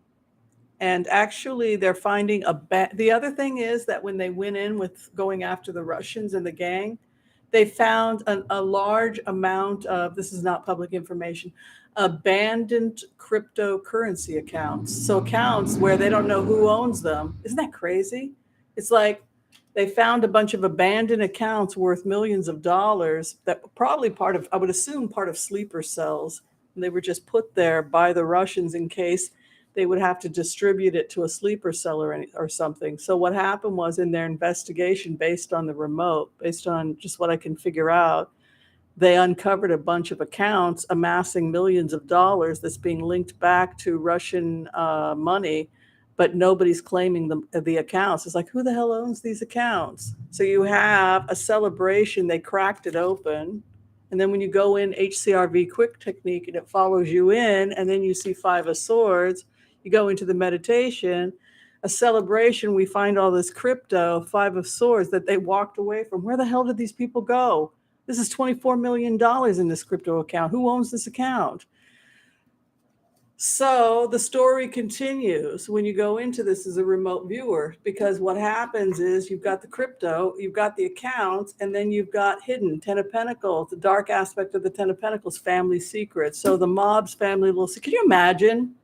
[SPEAKER 1] And actually, they're finding the other thing is that when they went in with going after the Russians and the gang, they found a large amount of, this is not public information, abandoned cryptocurrency accounts. So accounts where they don't know who owns them. Isn't that crazy? It's like they found a bunch of abandoned accounts worth millions of dollars that were probably part of, I would assume, part of sleeper cells. They were just put there by the Russians in case they would have to distribute it to a sleeper cell or something. So what happened was, in their investigation, based on the remote, based on just what I can figure out, they uncovered a bunch of accounts amassing millions of dollars that's being linked back to Russian money but nobody's claiming the accounts. It's like, who the hell owns these accounts? So you have a celebration. They cracked it open. And then when you go in HCRV quick technique and it follows you in, and then you see Five of Swords, you go into the meditation, a celebration, we find all this crypto, Five of Swords, that they walked away from. Where the hell did these people go? This is $24 million in this crypto account. Who owns this account? So the story continues when you go into this as a remote viewer, because what happens is you've got the crypto, you've got the accounts, and then you've got hidden Ten of Pentacles, the dark aspect of the Ten of Pentacles, family secrets. So the mob's family little secret. Can you imagine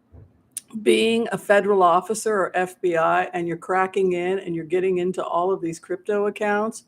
[SPEAKER 1] being a federal officer or FBI and you're cracking in and you're getting into all of these crypto accounts?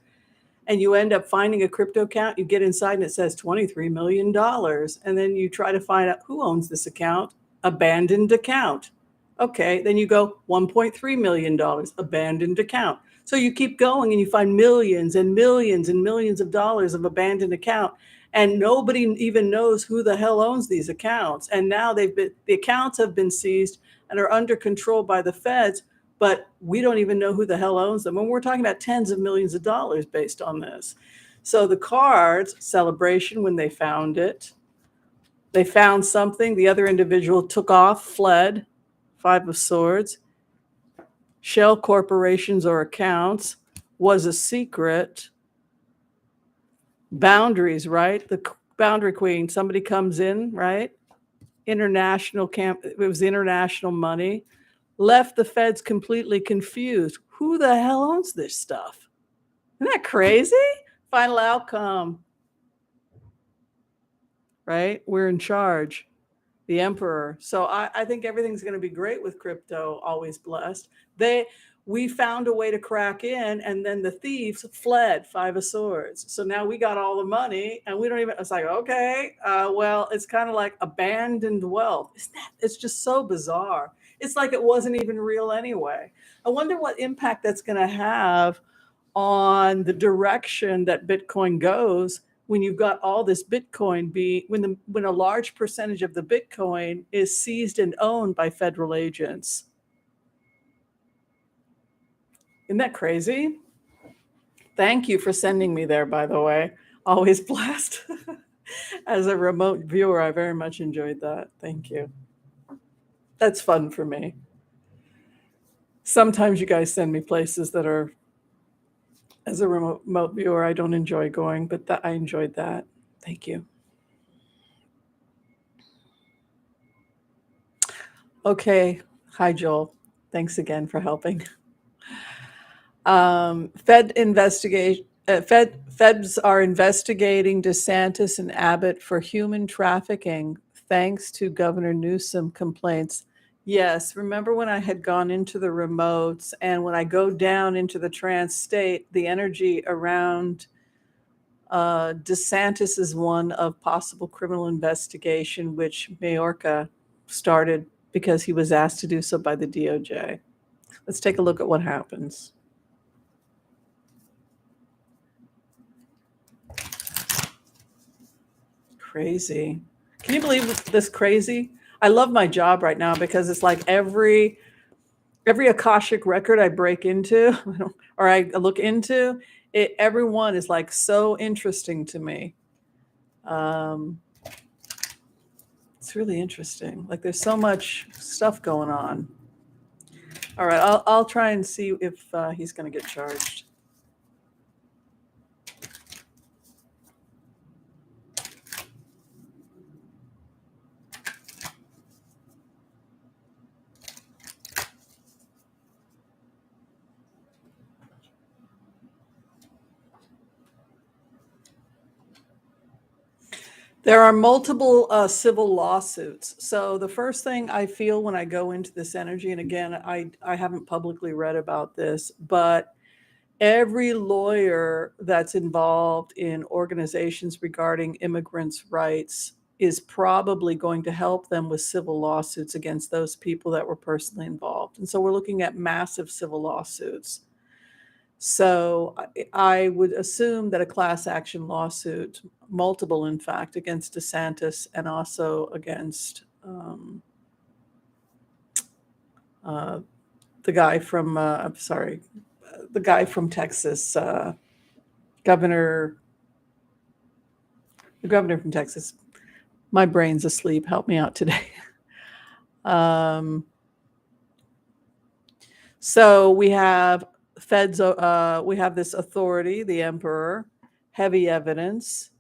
[SPEAKER 1] And you end up finding a crypto account, you get inside and it says $23 million. And then you try to find out who owns this account. Abandoned account. Okay, then you go $1.3 million, abandoned account. So you keep going and you find millions and millions and millions of dollars of abandoned account. And nobody even knows who the hell owns these accounts. And now the accounts have been seized and are under control by the feds, but we don't even know who the hell owns them. And we're talking about tens of millions of dollars based on this. So the cards, celebration when they found it. They found something. The other individual took off, fled. Five of Swords. Shell corporations or accounts was a secret. Boundaries, right? The boundary queen. Somebody comes in, right? International camp. It was international money. Left the feds completely confused. Who the hell owns this stuff? Isn't that crazy? Final outcome. Right? We're in charge. The emperor. So I think everything's going to be great with crypto. Always blessed. We found a way to crack in, and then the thieves fled. Five of Swords. So now we got all the money, and we don't even. It's like, okay, well, it's kind of like abandoned wealth. It's just so bizarre. It's like it wasn't even real anyway. I wonder what impact that's going to have on the direction that Bitcoin goes when you've got all this Bitcoin when a large percentage of the Bitcoin is seized and owned by federal agents. Isn't that crazy? Thank you for sending me there, by the way. Always blessed. As a remote viewer, I very much enjoyed that. Thank you. That's fun for me. Sometimes you guys send me places that are, as a remote viewer, I don't enjoy going, but I enjoyed that. Thank you. Okay. Hi, Joel. Thanks again for helping. Feds are investigating DeSantis and Abbott for human trafficking, thanks to Governor Newsom complaints. Yes, remember when I had gone into the remotes, and when I go down into the trance state, the energy around DeSantis is one of possible criminal investigation, which Mayorkas started because he was asked to do so by the DOJ. Let's take a look at what happens. Crazy. Can you believe this crazy? I love my job right now because it's like every Akashic record I break into or I look into, everyone is like so interesting to me. It's really interesting. Like there's so much stuff going on. All right, I'll try and see if he's going to get charged. There are multiple civil lawsuits. So the first thing I feel when I go into this energy, and again, I haven't publicly read about this, but every lawyer that's involved in organizations regarding immigrants' rights is probably going to help them with civil lawsuits against those people that were personally involved. And so we're looking at massive civil lawsuits. So I would assume that a class action lawsuit, multiple in fact, against DeSantis and also against the guy from the guy from Texas, governor, the governor from Texas. My brain's asleep. Help me out today. So we have feds. We have this authority, the emperor, heavy evidence.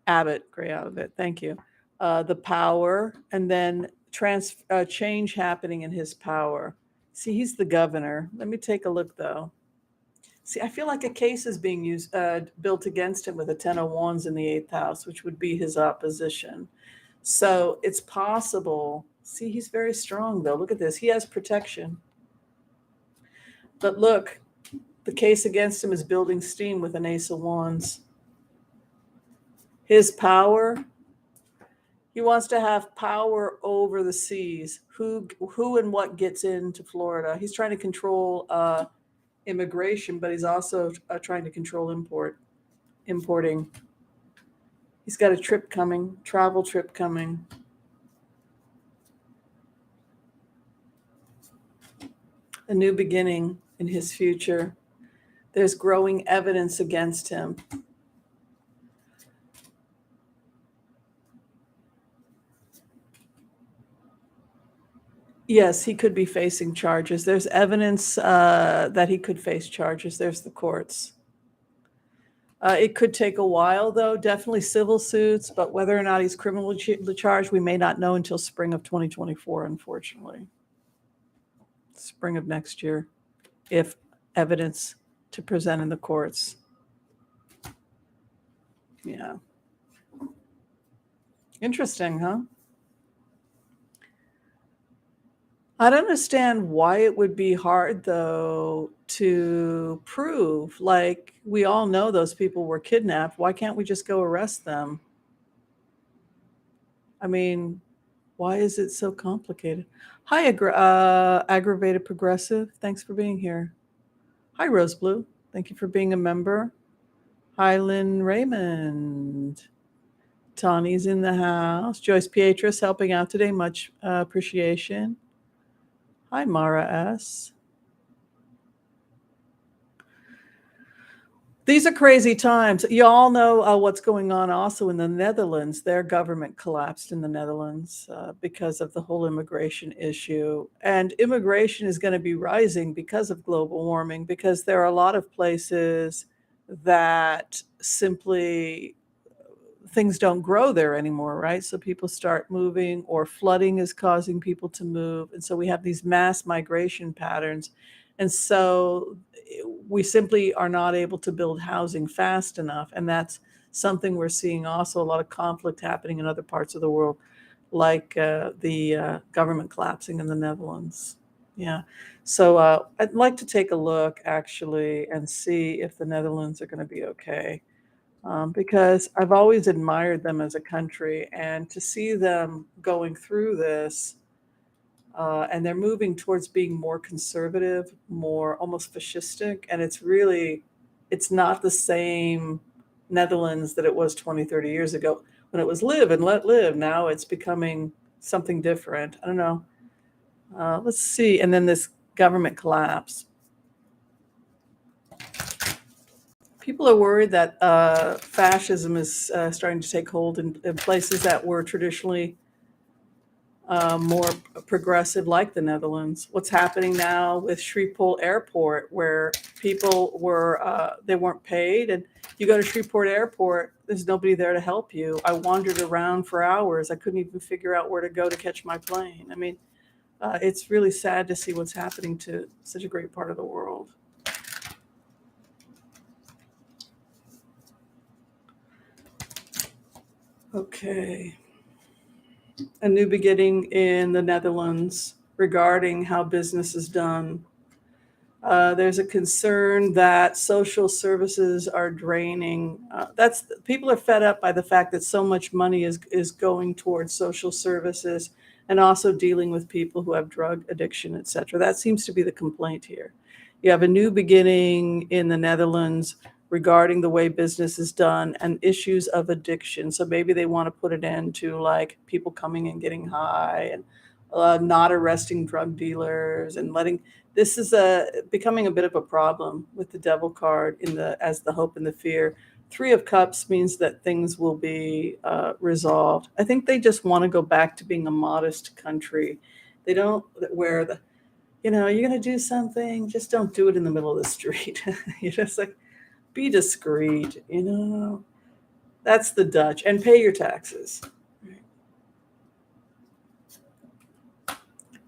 [SPEAKER 1] Abbott, gray out of it. Thank you. The power, and then change happening in his power. See, he's the governor. Let me take a look, though. See, I feel like a case is being built against him with a 10 of wands in the 8th house, which would be his opposition. So it's possible. See, he's very strong, though. Look at this. He has protection. But look, the case against him is building steam with an ace of wands. His power, he wants to have power over the seas. Who and what gets into Florida? He's trying to control immigration, but he's also trying to control importing. He's got a trip coming, travel trip coming. A new beginning in his future. There's growing evidence against him. Yes, he could be facing charges. There's evidence that he could face charges. There's the courts. It could take a while, though. Definitely civil suits, but whether or not he's criminally charged, we may not know until spring of 2024, unfortunately. Spring of next year, if evidence to present in the courts. Yeah. Interesting, huh? I don't understand why it would be hard, though, to prove. Like, we all know those people were kidnapped. Why can't we just go arrest them? I mean, why is it so complicated? Hi, Aggravated Progressive. Thanks for being here. Hi, Rose Blue. Thank you for being a member. Hi, Lynn Raymond. Tawny's in the house. Joyce Pietras helping out today. Much appreciation. Hi, Mara S. These are crazy times. You all know what's going on also in the Netherlands. Their government collapsed in the Netherlands because of the whole immigration issue. And immigration is going to be rising because of global warming, because there are a lot of places that simply things don't grow there anymore, right? So people start moving, or flooding is causing people to move. And so we have these mass migration patterns. And so we simply are not able to build housing fast enough. And that's something we're seeing also a lot of conflict happening in other parts of the world, like the government collapsing in the Netherlands. Yeah. So I'd like to take a look, actually, and see if the Netherlands are going to be okay. Because I've always admired them as a country, and to see them going through this, and they're moving towards being more conservative, more almost fascistic, and it's not the same Netherlands that it was 20, 30 years ago when it was live and let live. Now it's becoming something different. I don't know. Let's see. And then this government collapse. People are worried that fascism is starting to take hold in places that were traditionally more progressive, like the Netherlands. What's happening now with Schiphol Airport, where people they weren't paid, and you go to Schiphol Airport, there's nobody there to help you. I wandered around for hours. I couldn't even figure out where to go to catch my plane. I mean, it's really sad to see what's happening to such a great part of the world. Okay. A new beginning in the Netherlands regarding how business is done. There's a concern that social services are draining. People are fed up by the fact that so much money is going towards social services, and also dealing with people who have drug addiction, etc. That seems to be the complaint here. You have a new beginning in the Netherlands regarding the way business is done and issues of addiction. So maybe they want to put an end to, like, people coming and getting high and not arresting drug dealers and letting. This is becoming a bit of a problem with the devil card in the as the hope and the fear. Three of Cups means that things will be resolved. I think they just want to go back to being a modest country. They don't where the you're going to do something, just don't do it in the middle of the street. You just like be discreet. That's the Dutch, and pay your taxes.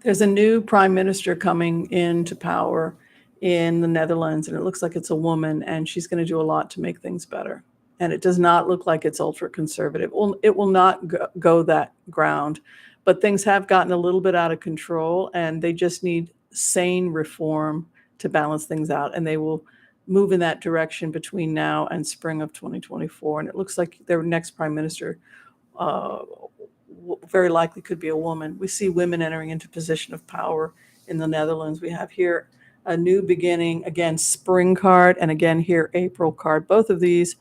[SPEAKER 1] There's a new prime minister coming into power in the Netherlands, and it looks like it's a woman, and she's going to do a lot to make things better. And it does not look like it's ultra conservative. It will not go that ground, but things have gotten a little bit out of control, and they just need sane reform to balance things out, and they will move in that direction between now and spring of 2024. And it looks like their next prime minister very likely could be a woman. We see women entering into position of power in the Netherlands. We have here a new beginning, again, spring card, and again here, April card. Both of these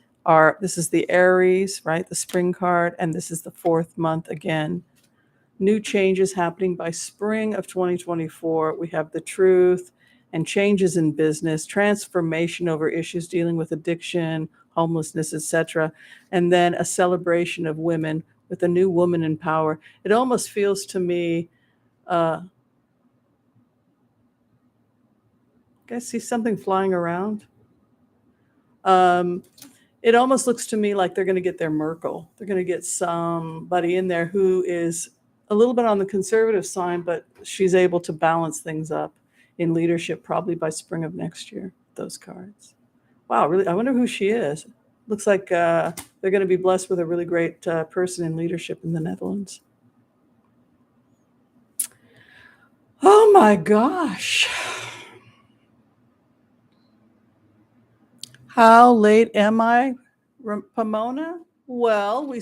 [SPEAKER 1] this is the Aries, right? The spring card, and this is the fourth month again. New changes happening by spring of 2024. We have the Truth and changes in business, transformation over issues dealing with addiction, homelessness, etc. And then a celebration of women with a new woman in power. It almost feels to me, I see something flying around. It almost looks to me like they're going to get their Merkel. They're going to get somebody in there who is a little bit on the conservative side, but she's able to balance things up in leadership probably by spring of next year, those cards. Wow, really? I wonder who she is. Looks like they're going to be blessed with a really great person in leadership in the Netherlands. Oh my gosh. How late am I, Pomona? Well, do we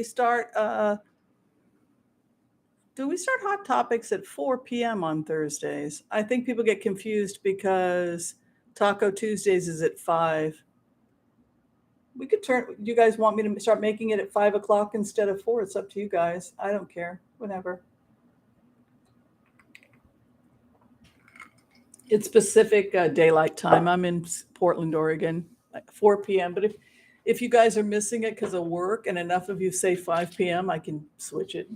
[SPEAKER 1] start Hot Topics at 4 p.m. on Thursdays? I think people get confused because Taco Tuesdays is at 5. We could you guys want me to start making it at 5 o'clock instead of 4? It's up to you guys. I don't care. Whatever. It's Pacific daylight time. I'm in Portland, Oregon, at 4 p.m. But if you guys are missing it because of work and enough of you say 5 p.m., I can switch it.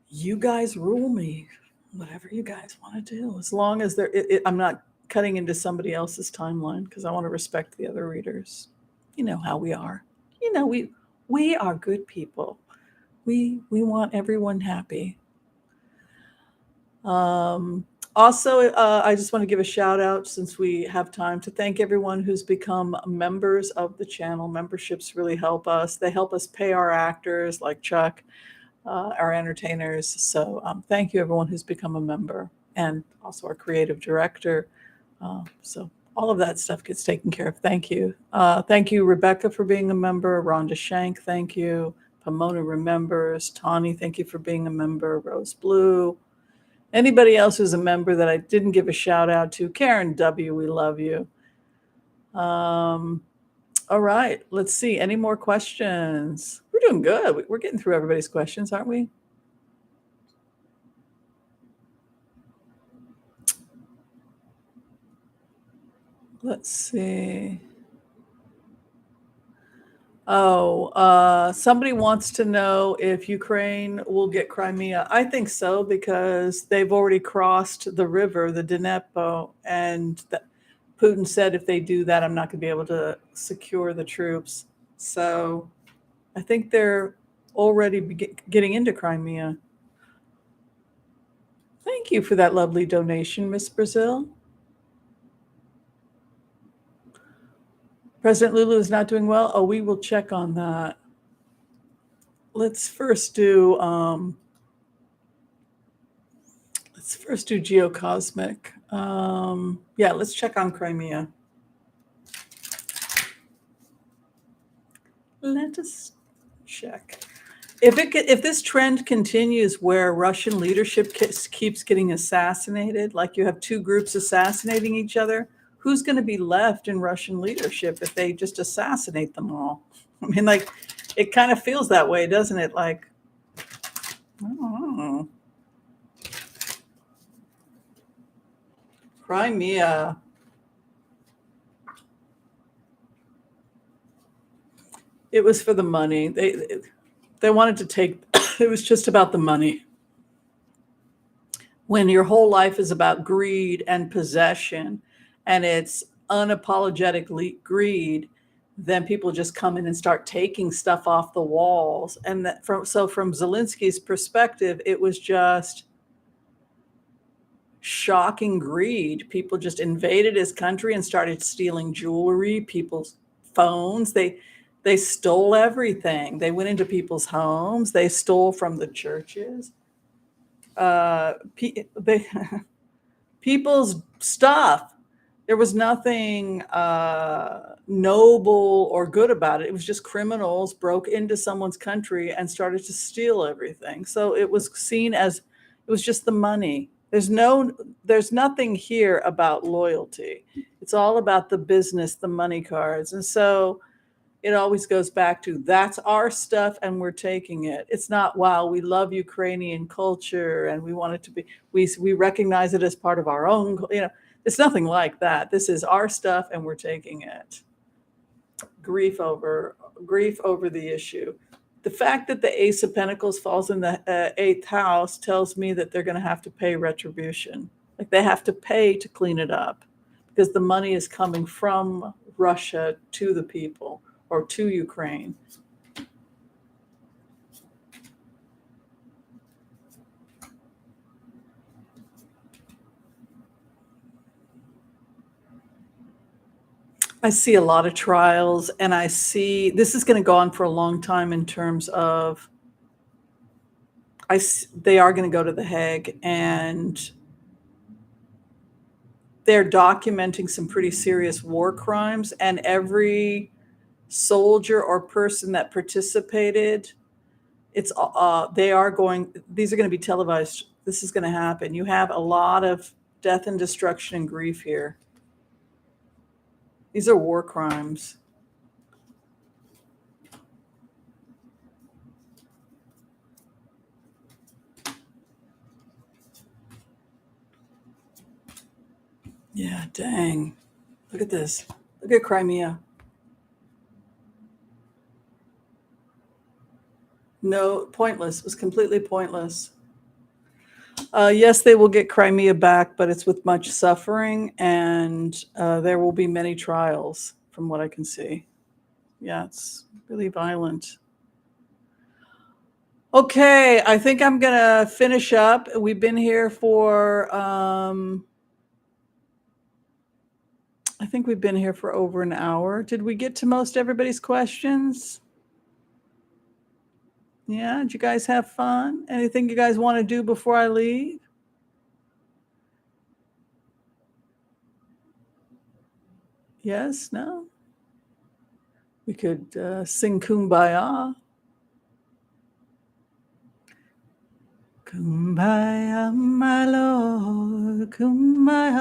[SPEAKER 1] You guys rule me. Whatever you guys want to do. As long as I'm not cutting into somebody else's timeline because I want to respect the other readers. You know how we are. We are good people. We want everyone happy. Also, I just want to give a shout out, since we have time, to thank everyone who's become members of the channel. Memberships really help us. They help us pay our actors like Chuck, our entertainers. So thank you, everyone who's become a member, and also our creative director. So all of that stuff gets taken care of. Thank you. Thank you, Rebecca, for being a member. Rhonda Shank, thank you. Pomona remembers. Tawny, thank you for being a member. Rose Blue. Anybody else who's a member that I didn't give a shout out to, Karen W., we love you. All right, let's see. Any more questions? We're doing good. We're getting through everybody's questions, aren't we? Let's see. Somebody wants to know if Ukraine will get Crimea. I think so, because they've already crossed the river, the Dnieper, and Putin said if they do that, I'm not going to be able to secure the troops. So I think they're already getting into Crimea. Thank you for that lovely donation, Miss Brazil. President Lulu is not doing well. Oh, we will check on that. Let's first do geocosmic. Yeah, let's check on Crimea. Let us check. If this trend continues where Russian leadership keeps getting assassinated, like you have two groups assassinating each other, who's going to be left in Russian leadership if they just assassinate them all? I mean, like, it kind of feels that way, doesn't it? Like, Oh. Crimea. It was for the money. They wanted to take, it was just about the money. When your whole life is about greed and possession, and it's unapologetic greed, then people just come in and start taking stuff off the walls. And from Zelensky's perspective, it was just shocking greed. People just invaded his country and started stealing jewelry, people's phones. They stole everything. They went into people's homes. They stole from the churches. They people's stuff. There was nothing noble or good about it. It was just criminals broke into someone's country and started to steal everything. So it was seen as it was just the money. There's nothing here about loyalty. It's all about the business, the money cards. And so it always goes back to that's our stuff and we're taking it. It's not, wow, we love Ukrainian culture and we want it to be, we recognize it as part of our own, it's nothing like that. This is our stuff and we're taking it. Grief over the issue. The fact that the Ace of Pentacles falls in the 8th house tells me that they're going to have to pay retribution. Like they have to pay to clean it up because the money is coming from Russia to the people or to Ukraine. I see a lot of trials, and I see this is going to go on for a long time in terms of they are going to go to the Hague, and they're documenting some pretty serious war crimes, and every soldier or person that participated, these are going to be televised. This is going to happen. You have a lot of death and destruction and grief here. These are war crimes. Yeah, dang. Look at this. Look at Crimea. No, pointless. It was completely pointless. Yes, they will get Crimea back, but it's with much suffering, and there will be many trials, from what I can see. Yeah, it's really violent. Okay, I think I'm gonna finish up. We've been here for I think we've been here for over an hour. Did we get to most everybody's questions? Yeah, did you guys have fun? Anything you guys want to do before I leave? Yes, no? We could sing Kumbaya. Kumbaya, my Lord, Kumbaya.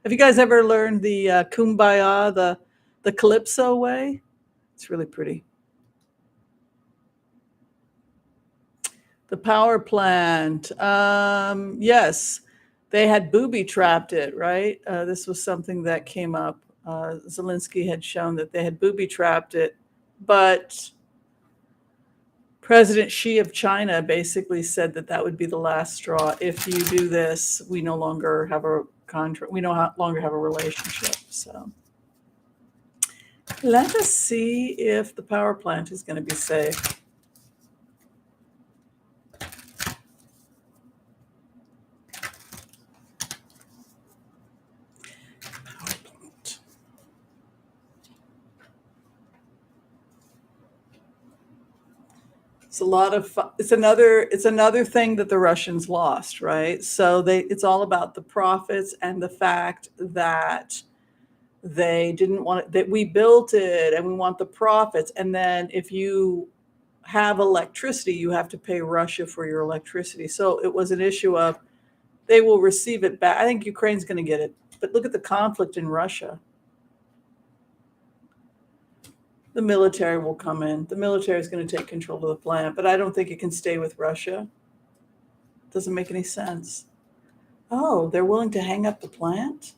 [SPEAKER 1] Have you guys ever learned the Kumbaya, the Calypso way? It's really pretty. The power plant. Yes, they had booby trapped it, right? This was something that came up. Zelensky had shown that they had booby trapped it, but President Xi of China basically said that that would be the last straw. If you do this, we no longer have a contract. We no longer have a relationship. So let us see if the power plant is going to be safe. It's a lot of fun. It's another thing that the Russians lost, right? So it's all about the profits and the fact that they didn't want it, that we built it and we want the profits. And then if you have electricity, you have to pay Russia for your electricity. So it was an issue of they will receive it back. I think Ukraine's going to get it. But look at the conflict in Russia. The military will come in. The military is going to take control of the plant, but I don't think it can stay with Russia. Doesn't make any sense. Oh, they're willing to hang up the plant?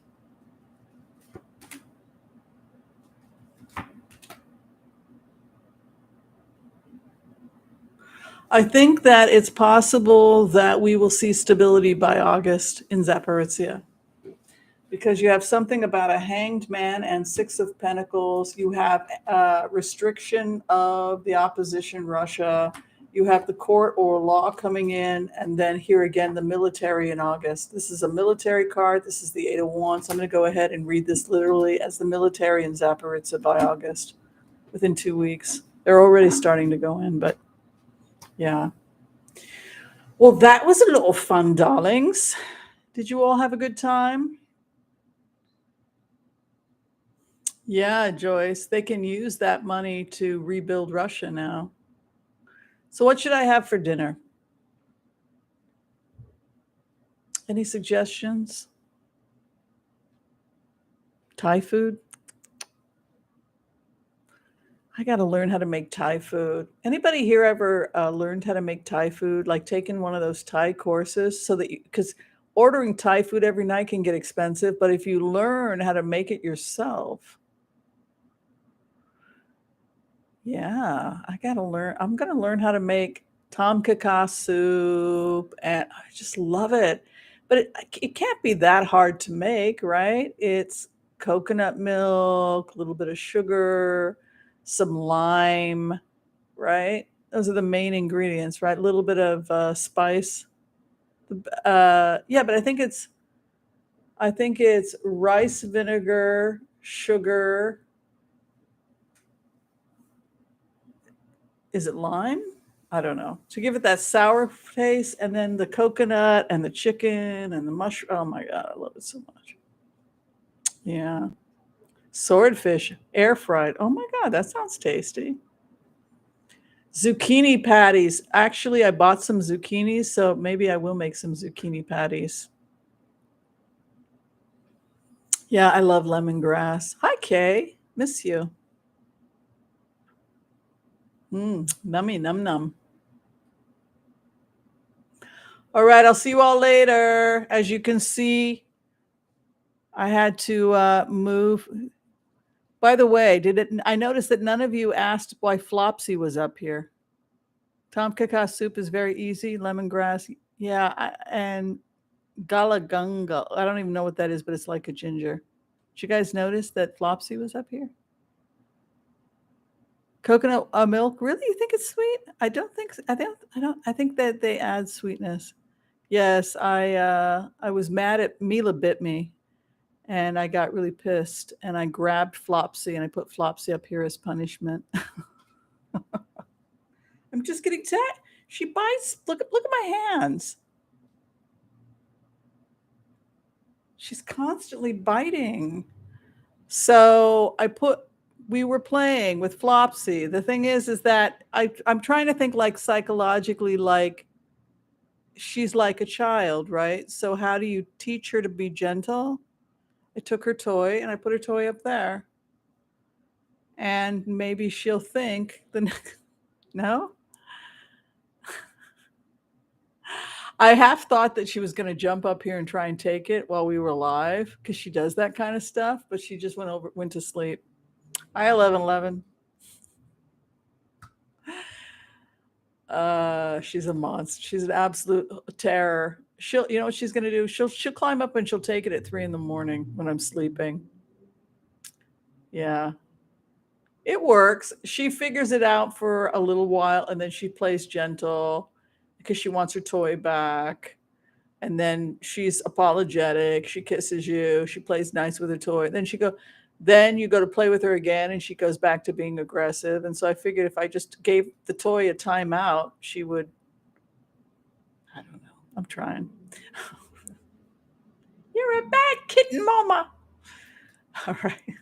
[SPEAKER 1] I think that it's possible that we will see stability by August in Zaporitzhia, because you have something about a hanged man and Six of Pentacles. You have restriction of the opposition, Russia. You have the court or law coming in, and then here again, the military in August. This is a military card. This is the Eight of Wands. I'm going to go ahead and read this literally as the military in Zaporitzhia by August, within 2 weeks. They're already starting to go in, but yeah. Well, that was a lot of fun, darlings. Did you all have a good time? Yeah, Joyce, they can use that money to rebuild Russia now. So what should I have for dinner? Any suggestions? Thai food? I got to learn how to make Thai food. Anybody here ever learned how to make Thai food? Like taking one of those Thai courses so that because ordering Thai food every night can get expensive, but if you learn how to make it yourself, yeah, I got to learn. I'm going to learn how to make tom kha soup, and I just love it. But it can't be that hard to make, right? It's coconut milk, a little bit of sugar, some lime, right? Those are the main ingredients, right? A little bit of spice. Yeah, but I think it's rice vinegar, sugar. Is it lime? I don't know. To give it that sour taste, and then the coconut and the chicken and the mushroom. Oh my God, I love it so much. Yeah. Swordfish, air fried. Oh my God, that sounds tasty. Zucchini patties. Actually, I bought some zucchinis, so maybe I will make some zucchini patties. Yeah, I love lemongrass. Hi, Kay. Miss you. Nummy, num num. All right, I'll see you all later. As you can see, I had to move. By the way, I noticed that none of you asked why Flopsy was up here. Tom kha soup is very easy. Lemongrass. Yeah, and galagunga. I don't even know what that is, but it's like a ginger. Did you guys notice that Flopsy was up here? Coconut milk. Really? You think it's sweet? I don't think so. I think that they add sweetness. Yes, I was mad at Mila bit me, and I got really pissed, and I grabbed Flopsy and I put Flopsy up here as punishment. I'm just getting tired. She bites. Look at my hands. She's constantly biting. So we were playing with Flopsy. The thing is that I'm trying to think like psychologically, like she's like a child, right? So how do you teach her to be gentle? I took her toy and I put her toy up there. And maybe she'll think no? I have thought that she was going to jump up here and try and take it while we were live, because she does that kind of stuff, but she just went to sleep. Hi, 1111. She's a monster. She's an absolute terror. You know what she's gonna do? She'll climb up and she'll take it at 3 a.m. when I'm sleeping. Yeah. It works. She figures it out for a little while, and then she plays gentle because she wants her toy back. And then she's apologetic. She kisses you. She plays nice with her toy. Then you go to play with her again, and she goes back to being aggressive. And so I figured if I just gave the toy a timeout, she would, I don't know. I'm trying. You're a bad kitten, mama. All right.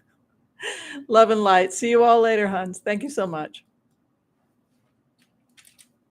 [SPEAKER 1] Love and light. See you all later, Huns. Thank you so much.